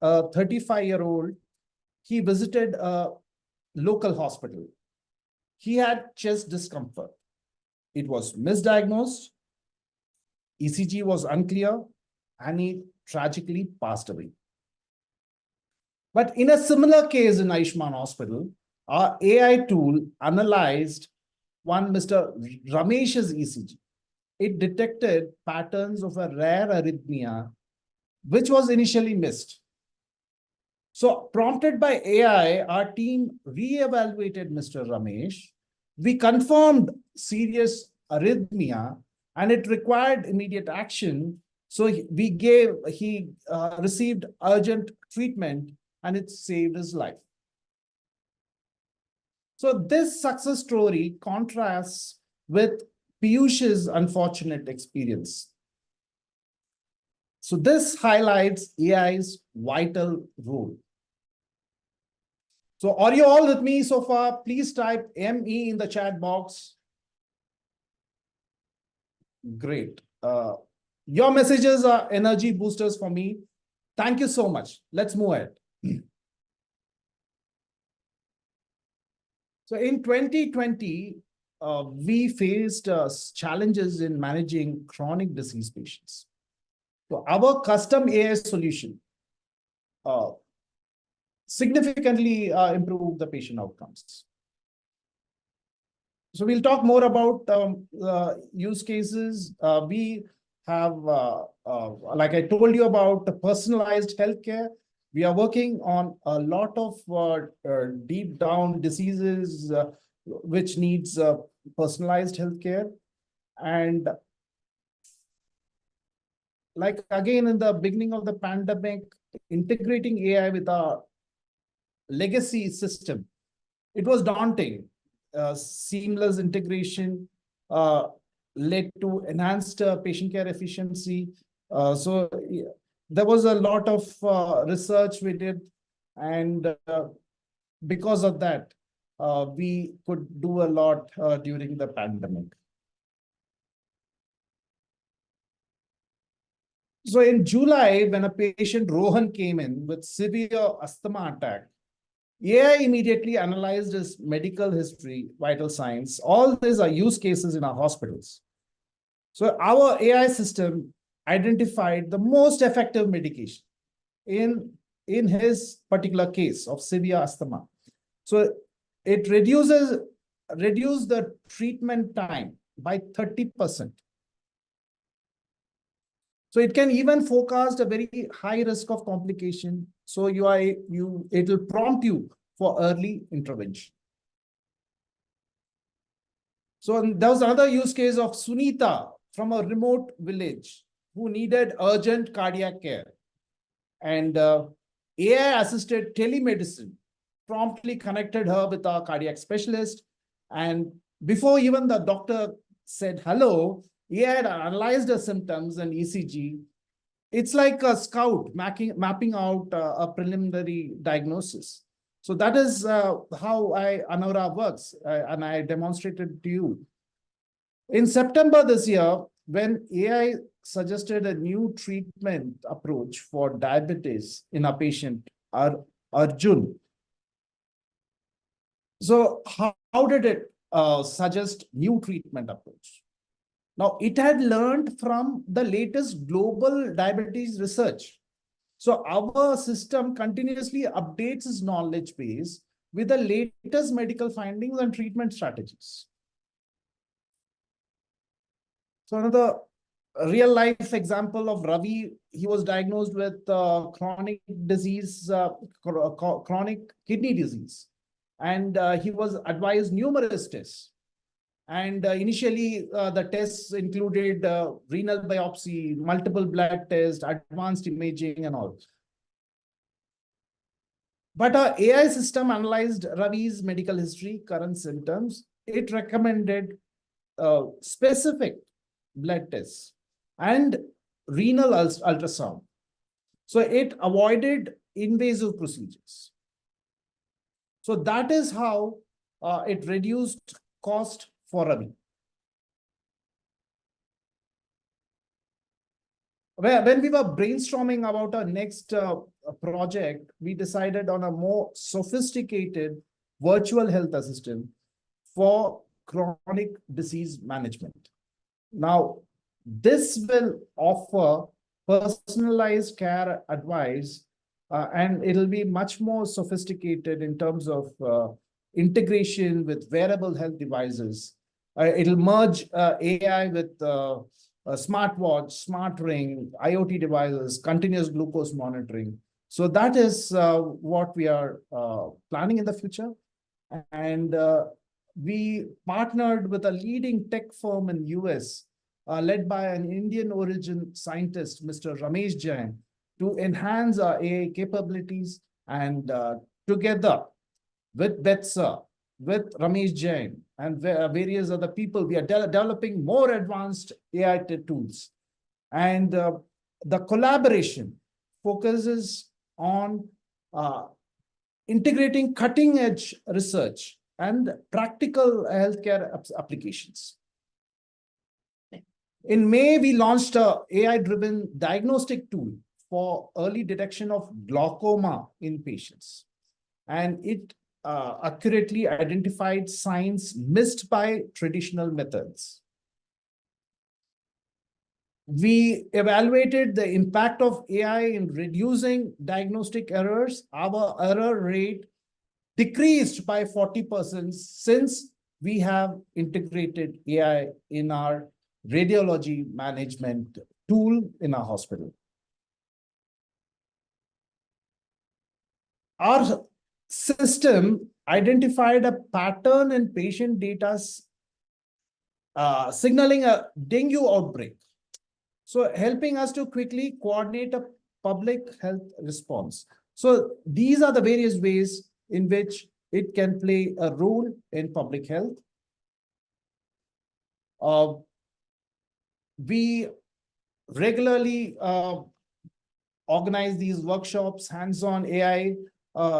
a 35-year-old, he visited a local hospital. He had chest discomfort. It was misdiagnosed, ECG was unclear, and he tragically passed away. But in a similar case in Ayushman Hospital, our AI tool analyzed one Mr. Ramesh's ECG. It detected patterns of a rare arrhythmia, which was initially missed. So, prompted by AI, our team re-evaluated Mr. Ramesh. We confirmed serious arrhythmia, and it required immediate action. So he received urgent treatment, and it saved his life. So this success story contrasts with Piyush's unfortunate experience. So this highlights AI's vital role. So are you all with me so far? Please type ME in the chat box. Great. Your messages are energy boosters for me. Thank you so much. Let's move ahead. So in 2020, we faced challenges in managing chronic disease patients. So our custom AI solution significantly improved the patient outcomes. So we'll talk more about use cases. We have, like I told you about the personalized healthcare. We are working on a lot of deep down diseases which needs personalized healthcare. And like again, in the beginning of the pandemic, integrating AI with our legacy system, it was daunting. Seamless integration led to enhanced patient care efficiency. So there was a lot of research we did, and because of that, we could do a lot during the pandemic. So in July, when a patient Rohan came in with severe asthma attack, AI immediately analyzed his medical history, vital signs. All these are use cases in our hospitals. So our AI system identified the most effective medication in his particular case of severe asthma. So it reduced the treatment time by 30%. So it can even forecast a very high risk of complication. So it will prompt you for early intervention. So there was another use case of Sunita from a remote village who needed urgent cardiac care. And AI-assisted telemedicine promptly connected her with a cardiac specialist. And before even the doctor said hello, AI had analyzed her symptoms and ECG. It's like a scout mapping out a preliminary diagnosis. So that is how Anora works, and I demonstrated to you. In September this year, when AI suggested a new treatment approach for diabetes in a patient, Arjun. So how did it suggest new treatment approach? Now, it had learned from the latest global diabetes research. So our system continuously updates its knowledge base with the latest medical findings and treatment strategies. So another real life example of Ravi, he was diagnosed with chronic disease, chronic kidney disease. And he was advised numerous tests. And initially, the tests included renal biopsy, multiple blood tests, advanced imaging, and all. But our AI system analyzed Ravi's medical history, current symptoms. It recommended specific blood tests and renal ultrasound. So it avoided invasive procedures. So that is how it reduced cost for Ravi. When we were brainstorming about our next project, we decided on a more sophisticated virtual health assistant for chronic disease management. Now, this will offer personalized care advice, and it'll be much more sophisticated in terms of integration with wearable health devices. It'll merge AI with a smartwatch, smart ring, IoT devices, continuous glucose monitoring. So that is what we are planning in the future. And we partnered with a leading tech firm in US, led by an Indian origin scientist, Mr. Ramesh Jain, to enhance our AI capabilities. And together with Betsa, with Ramesh Jain and various other people, we are developing more advanced AI tools. And the collaboration focuses on integrating cutting-edge research and practical healthcare applications. In May, we launched an AI-driven diagnostic tool for early detection of glaucoma in patients. And it accurately identified signs missed by traditional methods. We evaluated the impact of AI in reducing diagnostic errors. Our error rate decreased by 40% since we have integrated AI in our radiology management tool in our hospital. Our system identified a pattern in patient data signaling a dengue outbreak. So helping us to quickly coordinate a public health response. So these are the various ways in which it can play a role in public health. We regularly organize these workshops, hands-on AI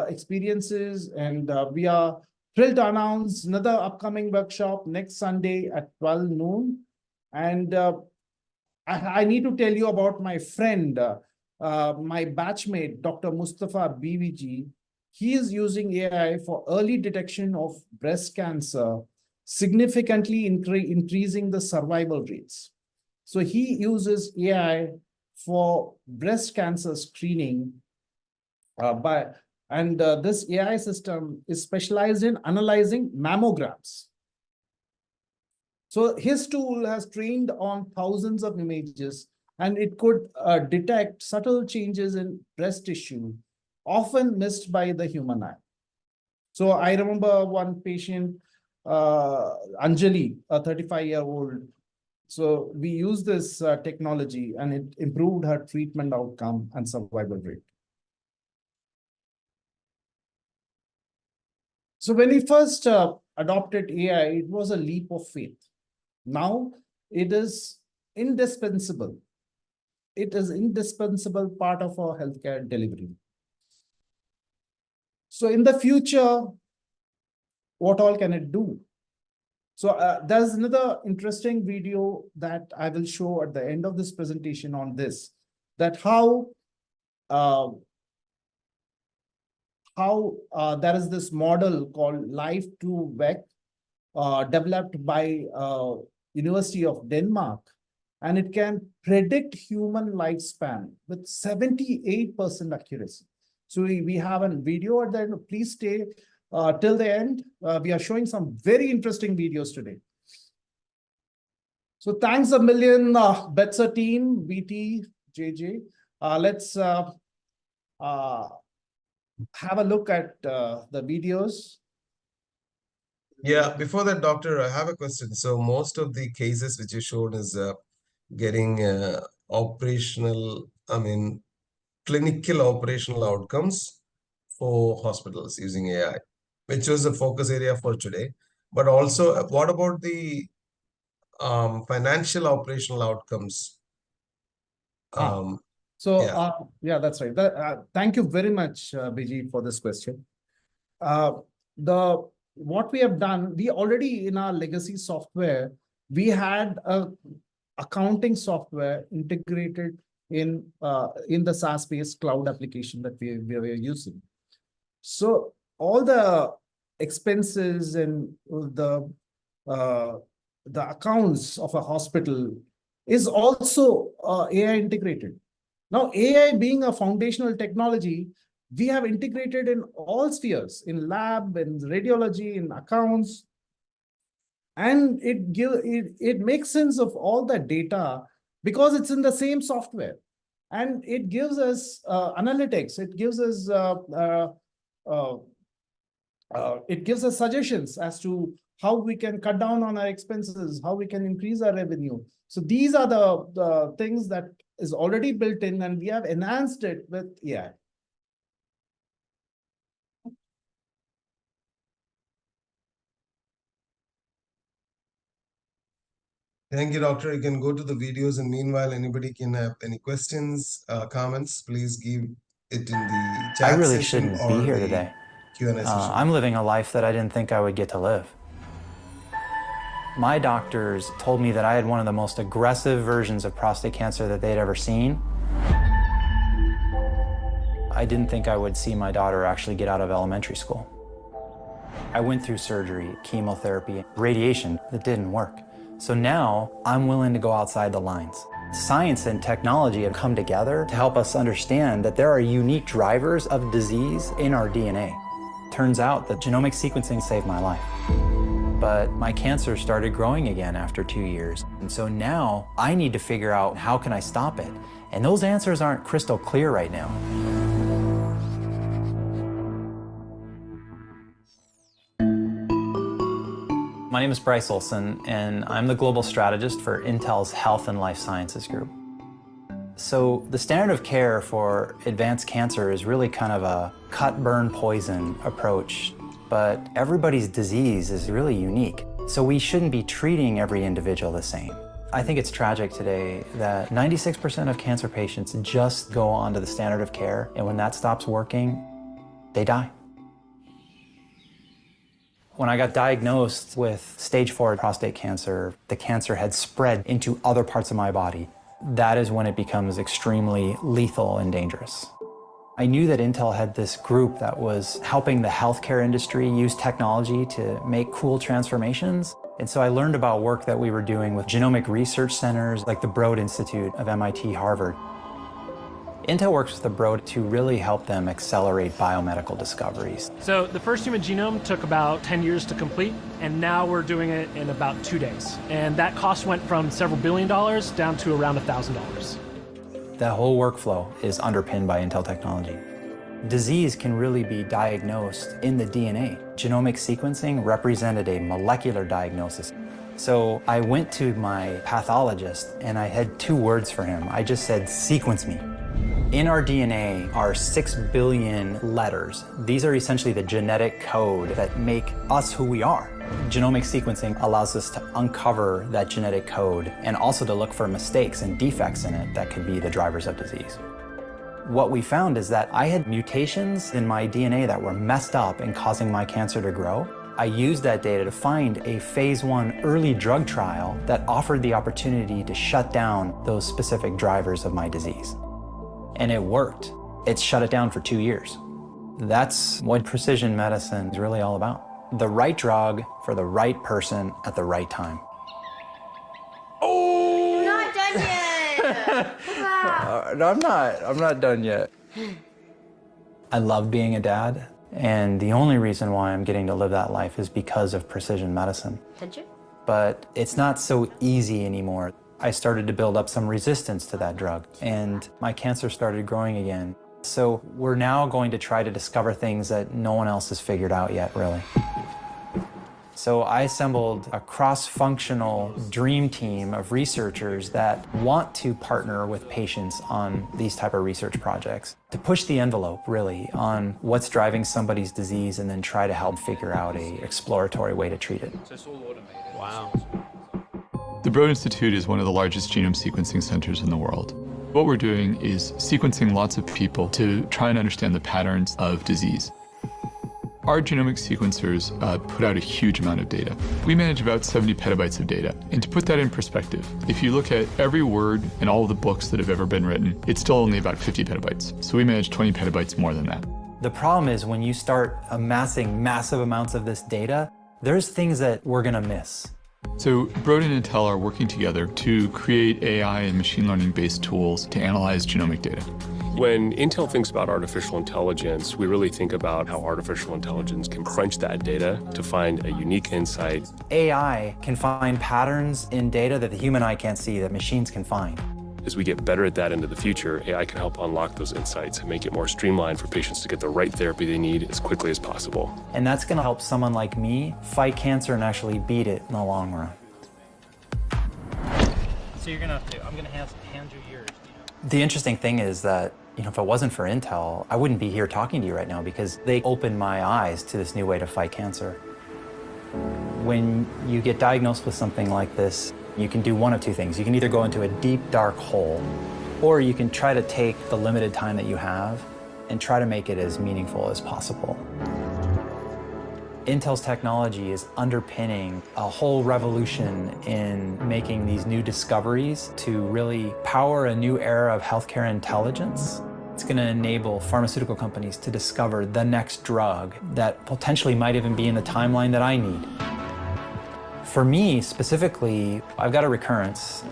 experiences, and we are thrilled to announce another upcoming workshop next Sunday at 12 noon. And I need to tell you about my friend, my batchmate, Dr. Mustafa BVG. He is using AI for early detection of breast cancer, significantly increasing the survival rates. So he uses AI for breast cancer screening this AI system is specialized in analyzing mammograms. So his tool has trained on thousands of images and it could detect subtle changes in breast tissue, often missed by the human eye. So I remember one patient, Anjali, a 35-year-old. So we used this technology and it improved her treatment outcome and survival rate. So when we first adopted AI, it was a leap of faith. Now it is indispensable. It is indispensable part of our healthcare delivery. So in the future, what all can it do? So there's another interesting video that I will show at the end of this presentation on this, that how there is this model called Life2Vec, developed by University of Denmark, and it can predict human lifespan with 78% accuracy. So we have a video at the end. Please stay till the end. We are showing some very interesting videos today. So thanks a million, Betsa team, BT, JJ. Let's have a look at the videos. Yeah, before that, doctor, I have a question. So most of the cases which you showed is getting clinical operational outcomes for hospitals using AI, which was the focus area for today. But also, what about the financial operational outcomes? Yeah, that's right. Thank you very much, BG, for this question. What we have done, we already in our legacy software, we had a accounting software integrated in the SaaS-based cloud application that we were using. So all the expenses and the accounts of a hospital is also AI integrated. Now, AI being a foundational technology, we have integrated in all spheres, in lab, in radiology, in accounts, and it makes sense of all that data because it's in the same software, and it gives us analytics. It gives us suggestions as to how we can cut down on our expenses, how we can increase our revenue. So these are the things that is already built in, and we have enhanced it with AI. Thank you, doctor. You can go to the videos, and meanwhile, anybody can have any questions, comments, please give it in the chat. I really shouldn't be here today. Q&A session. I'm living a life that I didn't think I would get to live. My doctors told me that I had one of the most aggressive versions of prostate cancer that they'd ever seen. I didn't think I would see my daughter actually get out of elementary school. I went through surgery, chemotherapy, radiation that didn't work. So now I'm willing to go outside the lines. Science and technology have come together to help us understand that there are unique drivers of disease in our DNA. Turns out that genomic sequencing saved my life. But my cancer started growing again after 2 years. And so now I need to figure out how can I stop it? And those answers aren't crystal clear right now. My name is Bryce Olson, and I'm the global strategist for Intel's Health and Life Sciences Group. So the standard of care for advanced cancer is really kind of a cut, burn, poison approach, but everybody's disease is really unique. So we shouldn't be treating every individual the same. I think it's tragic today that 96% of cancer patients just go onto the standard of care, and when that stops working, they die. When I got diagnosed with stage 4 prostate cancer, the cancer had spread into other parts of my body. That is when it becomes extremely lethal and dangerous. I knew that Intel had this group that was helping the healthcare industry use technology to make cool transformations. And so I learned about work that we were doing with genomic research centers like the Broad Institute of MIT, Harvard. Intel works with the Broad to really help them accelerate biomedical discoveries. So the first human genome took about 10 years to complete, and now we're doing it in about 2 days. And that cost went from several $1 billion down to around $1,000. The whole workflow is underpinned by Intel technology. Disease can really be diagnosed in the DNA. Genomic sequencing represented a molecular diagnosis. So I went to my pathologist and I had 2 words for him. I just said, sequence me. In our DNA are 6 billion letters. These are essentially the genetic code that make us who we are. Genomic sequencing allows us to uncover that genetic code and also to look for mistakes and defects in it that could be the drivers of disease. What we found is that I had mutations in my DNA that were messed up and causing my cancer to grow. I used that data to find a phase 1 early drug trial that offered the opportunity to shut down those specific drivers of my disease. And it worked. It shut it down for 2 years. That's what precision medicine is really all about. The right drug for the right person at the right time. You're not done yet. No, I'm not done yet. I love being a dad, and the only reason why I'm getting to live that life is because of precision medicine. Did you? But it's not so easy anymore. I started to build up some resistance to that drug, and my cancer started growing again. So we're now going to try to discover things that no one else has figured out yet, really. So I assembled a cross-functional dream team of researchers that want to partner with patients on these type of research projects to push the envelope, really, on what's driving somebody's disease and then try to help figure out an exploratory way to treat it. So it's all automated. Wow. The Broad Institute is one of the largest genome sequencing centers in the world. What we're doing is sequencing lots of people to try and understand the patterns of disease. Our genomic sequencers put out a huge amount of data. We manage about 70 petabytes of data. And to put that in perspective, if you look at every word in all of the books that have ever been written, it's still only about 50 petabytes. So we manage 20 petabytes more than that. The problem is when you start amassing massive amounts of this data, there's things that we're gonna miss. So Broad and Intel are working together to create AI and machine learning based tools to analyze genomic data. When Intel thinks about artificial intelligence, we really think about how artificial intelligence can crunch that data to find a unique insight. AI can find patterns in data that the human eye can't see, that machines can find. As we get better at that into the future, AI can help unlock those insights and make it more streamlined for patients to get the right therapy they need as quickly as possible. And that's gonna help someone like me fight cancer and actually beat it in the long run. So you're gonna have to, I'm gonna hand you yours. The interesting thing is that, if it wasn't for Intel, I wouldn't be here talking to you right now because they opened my eyes to this new way to fight cancer. When you get diagnosed with something like this, you can do one of 2 things. You can either go into a deep, dark hole, or you can try to take the limited time that you have and try to make it as meaningful as possible. Intel's technology is underpinning a whole revolution in making these new discoveries to really power a new era of healthcare intelligence. It's going to enable pharmaceutical companies to discover the next drug that potentially might even be in the timeline that I need. For me specifically, I've got a recurrence.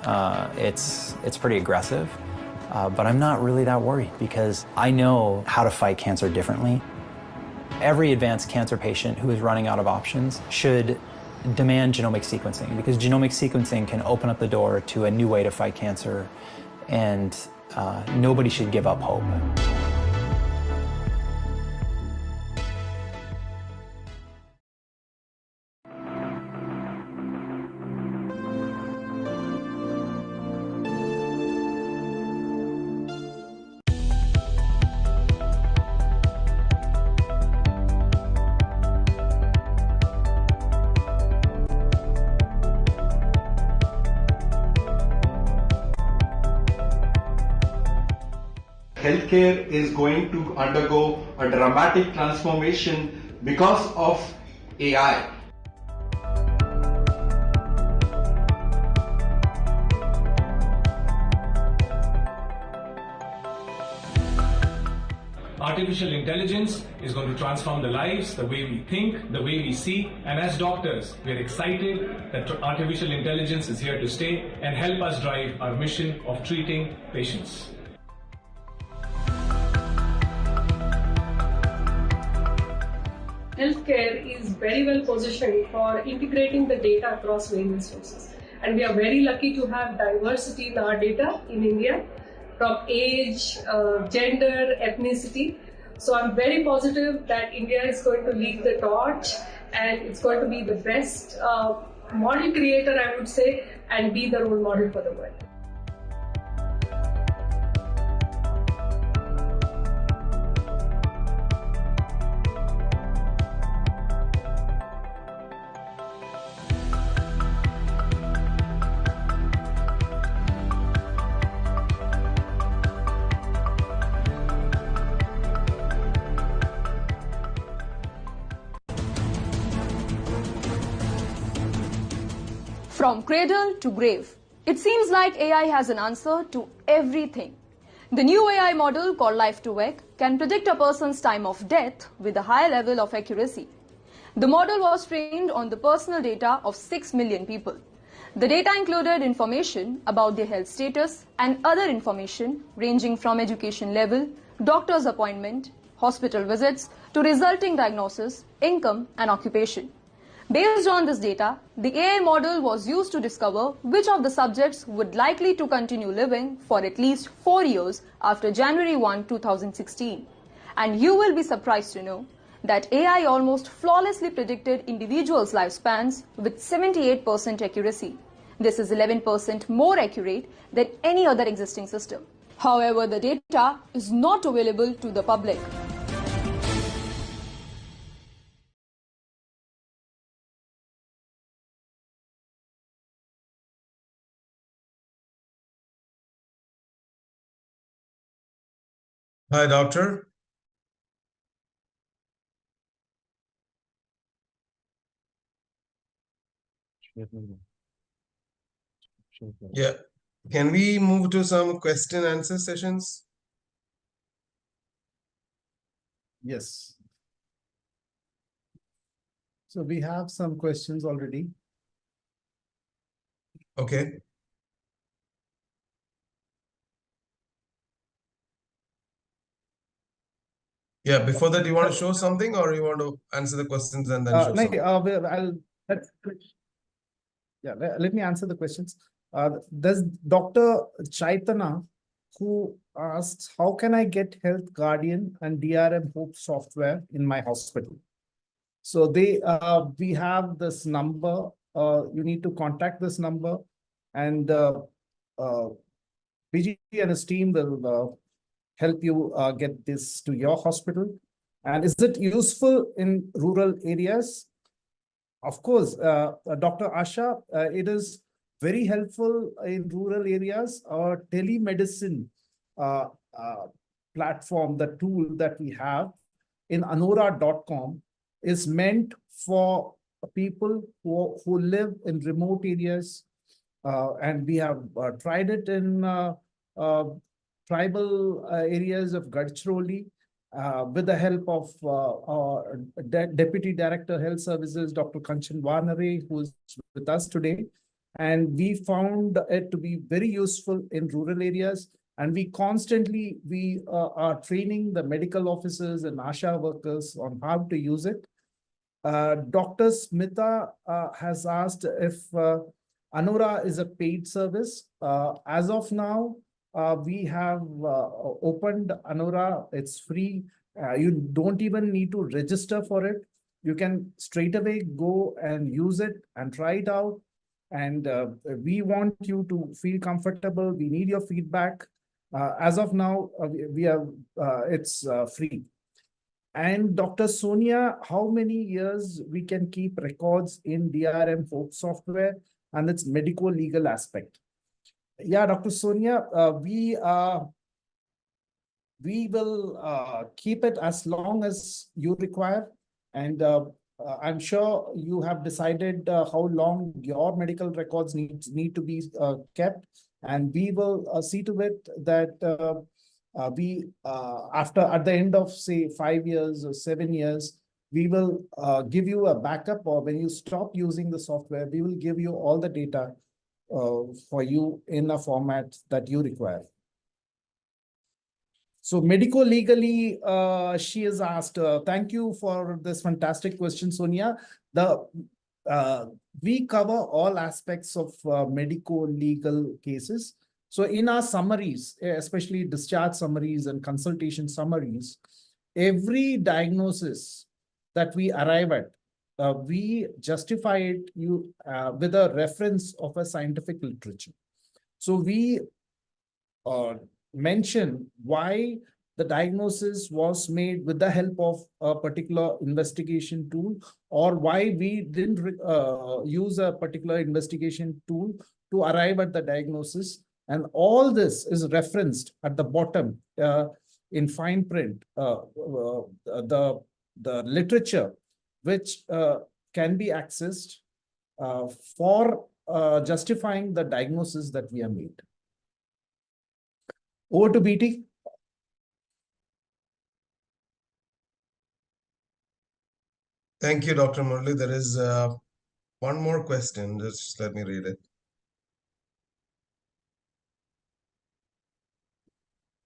It's pretty aggressive, but I'm not really that worried because I know how to fight cancer differently. Every advanced cancer patient who is running out of options should demand genomic sequencing because genomic sequencing can open up the door to a new way to fight cancer, and nobody should give up hope. Healthcare is going to undergo a dramatic transformation because of AI. Artificial intelligence is going to transform the lives, the way we think, the way we see, and as doctors, we are excited that artificial intelligence is here to stay and help us drive our mission of treating patients. Healthcare is very well positioned for integrating the data across various sources. And we are very lucky to have diversity in our data in India. from age, gender, ethnicity. So I'm very positive that India is going to lead the torch and it's going to be the best model creator, I would say, and be the role model for the world. From cradle to grave, it seems like AI has an answer to everything. The new AI model called Life2Vec can predict a person's time of death with a high level of accuracy. The model was trained on the personal data of 6 million people. The data included information about their health status and other information ranging from education level, doctor's appointment, hospital visits to resulting diagnosis, income and occupation. Based on this data, the AI model was used to discover which of the subjects would likely to continue living for at least 4 years after January 1, 2016. And you will be surprised to know that AI almost flawlessly predicted individuals' lifespans with 78% accuracy. This is 11% more accurate than any other existing system. However, the data is not available to the public. Hi, doctor. Yeah. Can we move to some question answer sessions? Yes. So we have some questions already. Okay. Yeah, before that, you want to show something or you want to answer the questions and then show something? Let me answer the questions. There's Dr. Chaitana who asks, how can I get Health Guardian and DRM Hope software in my hospital? So we have this number. You need to contact this number, and BG and his team will help you get this to your hospital. And is it useful in rural areas? Of course, Dr. Asha, it is very helpful in rural areas. Our telemedicine platform, the tool that we have in anora.com is meant for people who live in remote areas. And we have tried it in tribal areas of Gadchiroli with the help of our Deputy Director Health Services, Dr. Kanchan Varnare, who is with us today. And we found it to be very useful in rural areas. And we constantly are training the medical officers and ASHA workers on how to use it. Dr. Smita has asked if Anora is a paid service. As of now, we have opened Anora. It's free. You don't even need to register for it. You can straight away go and use it and try it out. And we want you to feel comfortable. We need your feedback. As of now, it's free. And Dr. Sonia, how many years we can keep records in DRM Hope software and its medico-legal aspect? Yeah, Dr. Sonia, we will keep it as long as you require. And I'm sure you have decided how long your medical records need to be kept. And we will see to it that at the end of, say, 5 years or 7 years, we will give you a backup, or when you stop using the software, we will give you all the data for you in a format that you require. So medico-legally, she has asked, thank you for this fantastic question, Sonia. We cover all aspects of medico-legal cases. So in our summaries, especially discharge summaries and consultation summaries, every diagnosis that we arrive at, we justify it with a reference of a scientific literature. So we mention why the diagnosis was made with the help of a particular investigation tool, or why we didn't use a particular investigation tool to arrive at the diagnosis. And all this is referenced at the bottom in fine print, the literature which can be accessed for justifying the diagnosis that we have made. Over to BT. Thank you, Dr. Murali. There is one more question. Just let me read it.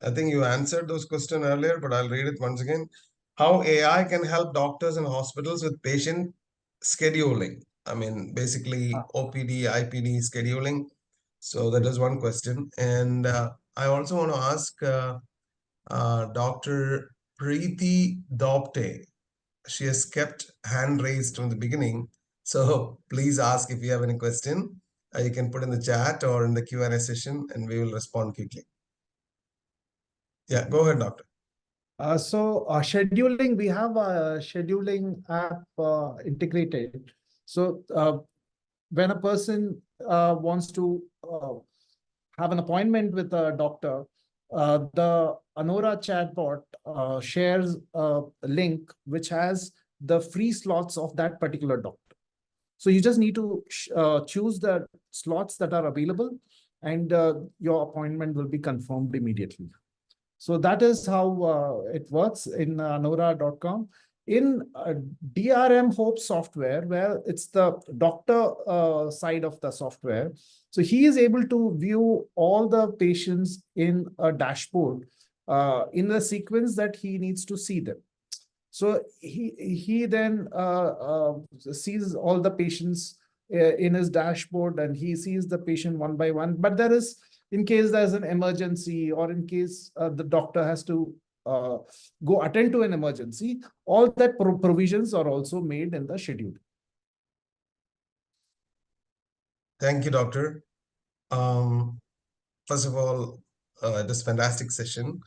I think you answered those questions earlier, but I'll read it once again. How AI can help doctors and hospitals with patient scheduling? I mean, basically OPD, IPD scheduling. So that is one question. And I also want to ask Dr. Preeti Dopte. She has kept hand raised from the beginning. So please ask if you have any question. You can put in the chat or in the Q&A session and we will respond quickly. Yeah, go ahead, doctor. Scheduling, we have a scheduling app integrated. So when a person wants to have an appointment with a doctor, the Anora chatbot shares a link which has the free slots of that particular doctor. So you just need to choose the slots that are available, and your appointment will be confirmed immediately. So that is how it works in Anora.com. In DRM Hope software, where it's the doctor side of the software, so he is able to view all the patients in a dashboard in the sequence that he needs to see them. So he then sees all the patients in his dashboard, and he sees the patient one by one. But there is, in case there's an emergency, or in case the doctor has to go attend to an emergency, all that provisions are also made in the schedule. Thank you, doctor. First of all, this fantastic session.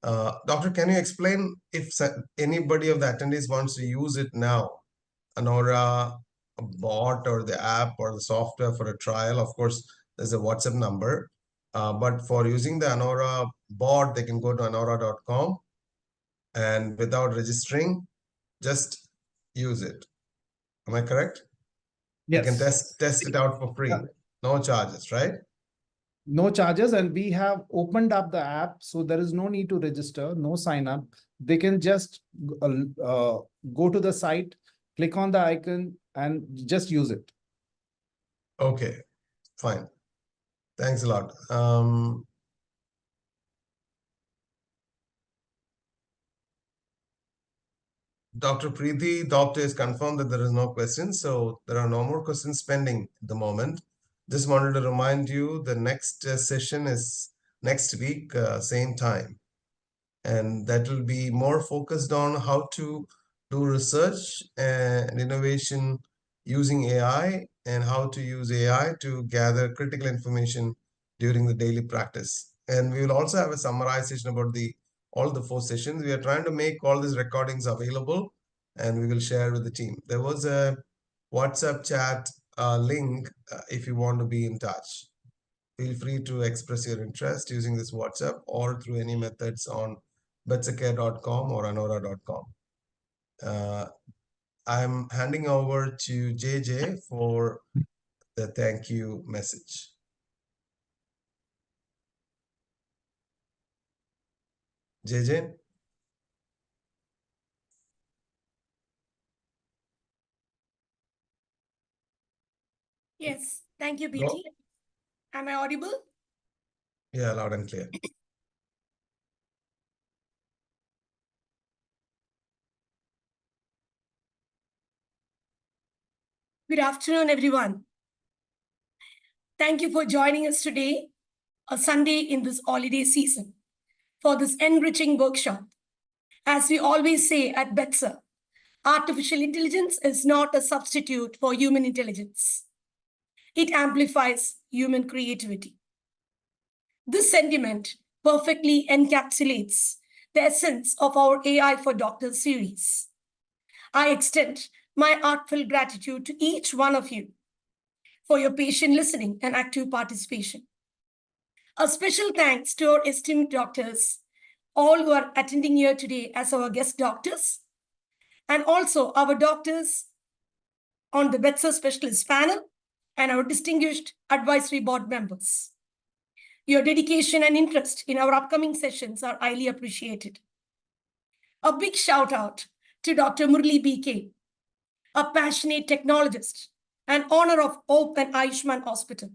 Doctor, can you explain if anybody of the attendees wants to use it now, Anora bot or the app or the software for a trial? Of course, there's a WhatsApp number. But for using the Anora bot, they can go to Anora.com and without registering, just use it. Am I correct? Yes. You can test it out for free. Yeah. No charges, right? No charges, and we have opened up the app, so there is no need to register, no sign up. They can just go to the site, click on the icon, and just use it. Okay, fine. Thanks a lot. Dr. Preeti Dopte has confirmed that there is no questions, so there are no more questions pending at the moment. Just wanted to remind you the next session is next week, same time. And that will be more focused on how to do research and innovation using AI, and how to use AI to gather critical information during the daily practice. And we will also have a summarization about all the 4 sessions. We are trying to make all these recordings available, and we will share with the team. There was a WhatsApp chat link if you want to be in touch. Feel free to express your interest using this WhatsApp or through any methods on betsacare.com or Anora.com. I'm handing over to JJ for the thank you message. JJ? Yes, thank you, BT. Am I audible? Yeah, loud and clear. Good afternoon, everyone. Thank you for joining us today a Sunday in this holiday season for this enriching workshop. As we always say at Betsa, artificial intelligence is not a substitute for human intelligence. It amplifies human creativity. This sentiment perfectly encapsulates the essence of our AI for Doctors series. I extend my heartfelt gratitude to each one of you for your patient listening and active participation. A special thanks to our esteemed doctors, all who are attending here today as our guest doctors, and also our doctors on the Betsa Specialist panel and our distinguished advisory board members. Your dedication and interest in our upcoming sessions are highly appreciated. A big shout out to Dr. Murali BK, a passionate technologist and owner of Hope and Ayushman Hospital,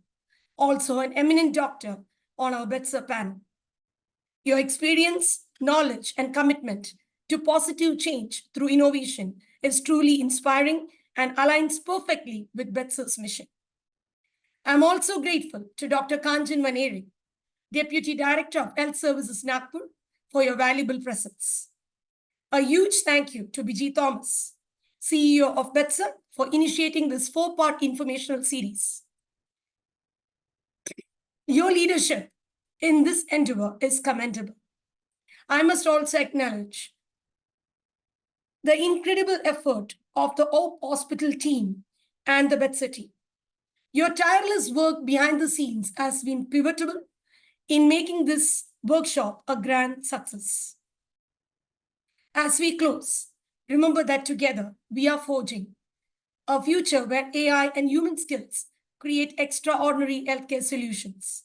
also an eminent doctor on our Betsa panel. Your experience, knowledge, and commitment to positive change through innovation is truly inspiring and aligns perfectly with Betsa's mission. I'm also grateful to Dr. Kanjan Vaneri, Deputy Director of Health Services Nagpur, for your valuable presence. A huge thank you to Bijay Thomas, CEO of Betsa, for initiating this 4-part informational series. Your leadership in this endeavor is commendable. I must also acknowledge the incredible effort of the Hope Hospital team and the Betsa team. Your tireless work behind the scenes has been pivotal in making this workshop a grand success. As we close, remember that together we are forging a future where AI and human skills create extraordinary healthcare solutions.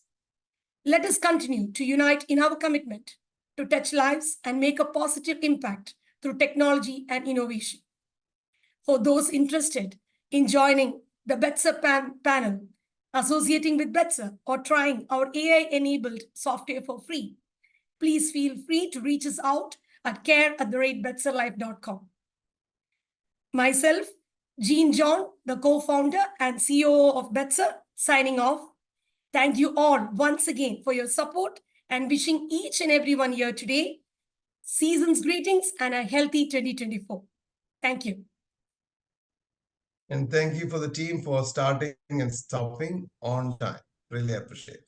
Let us continue to unite in our commitment to touch lives and make a positive impact through technology and innovation. For those interested in joining the Betsa panel, associating with Betsa, or trying our AI-enabled software for free, please feel free to reach us out at care@betsalife.com. Myself, Jean John, the co-founder and COO of Betsa, signing off. Thank you all once again for your support and wishing each and everyone here today season's greetings and a healthy 2024. Thank you. And thank you for the team for starting and stopping on time. Really appreciate it.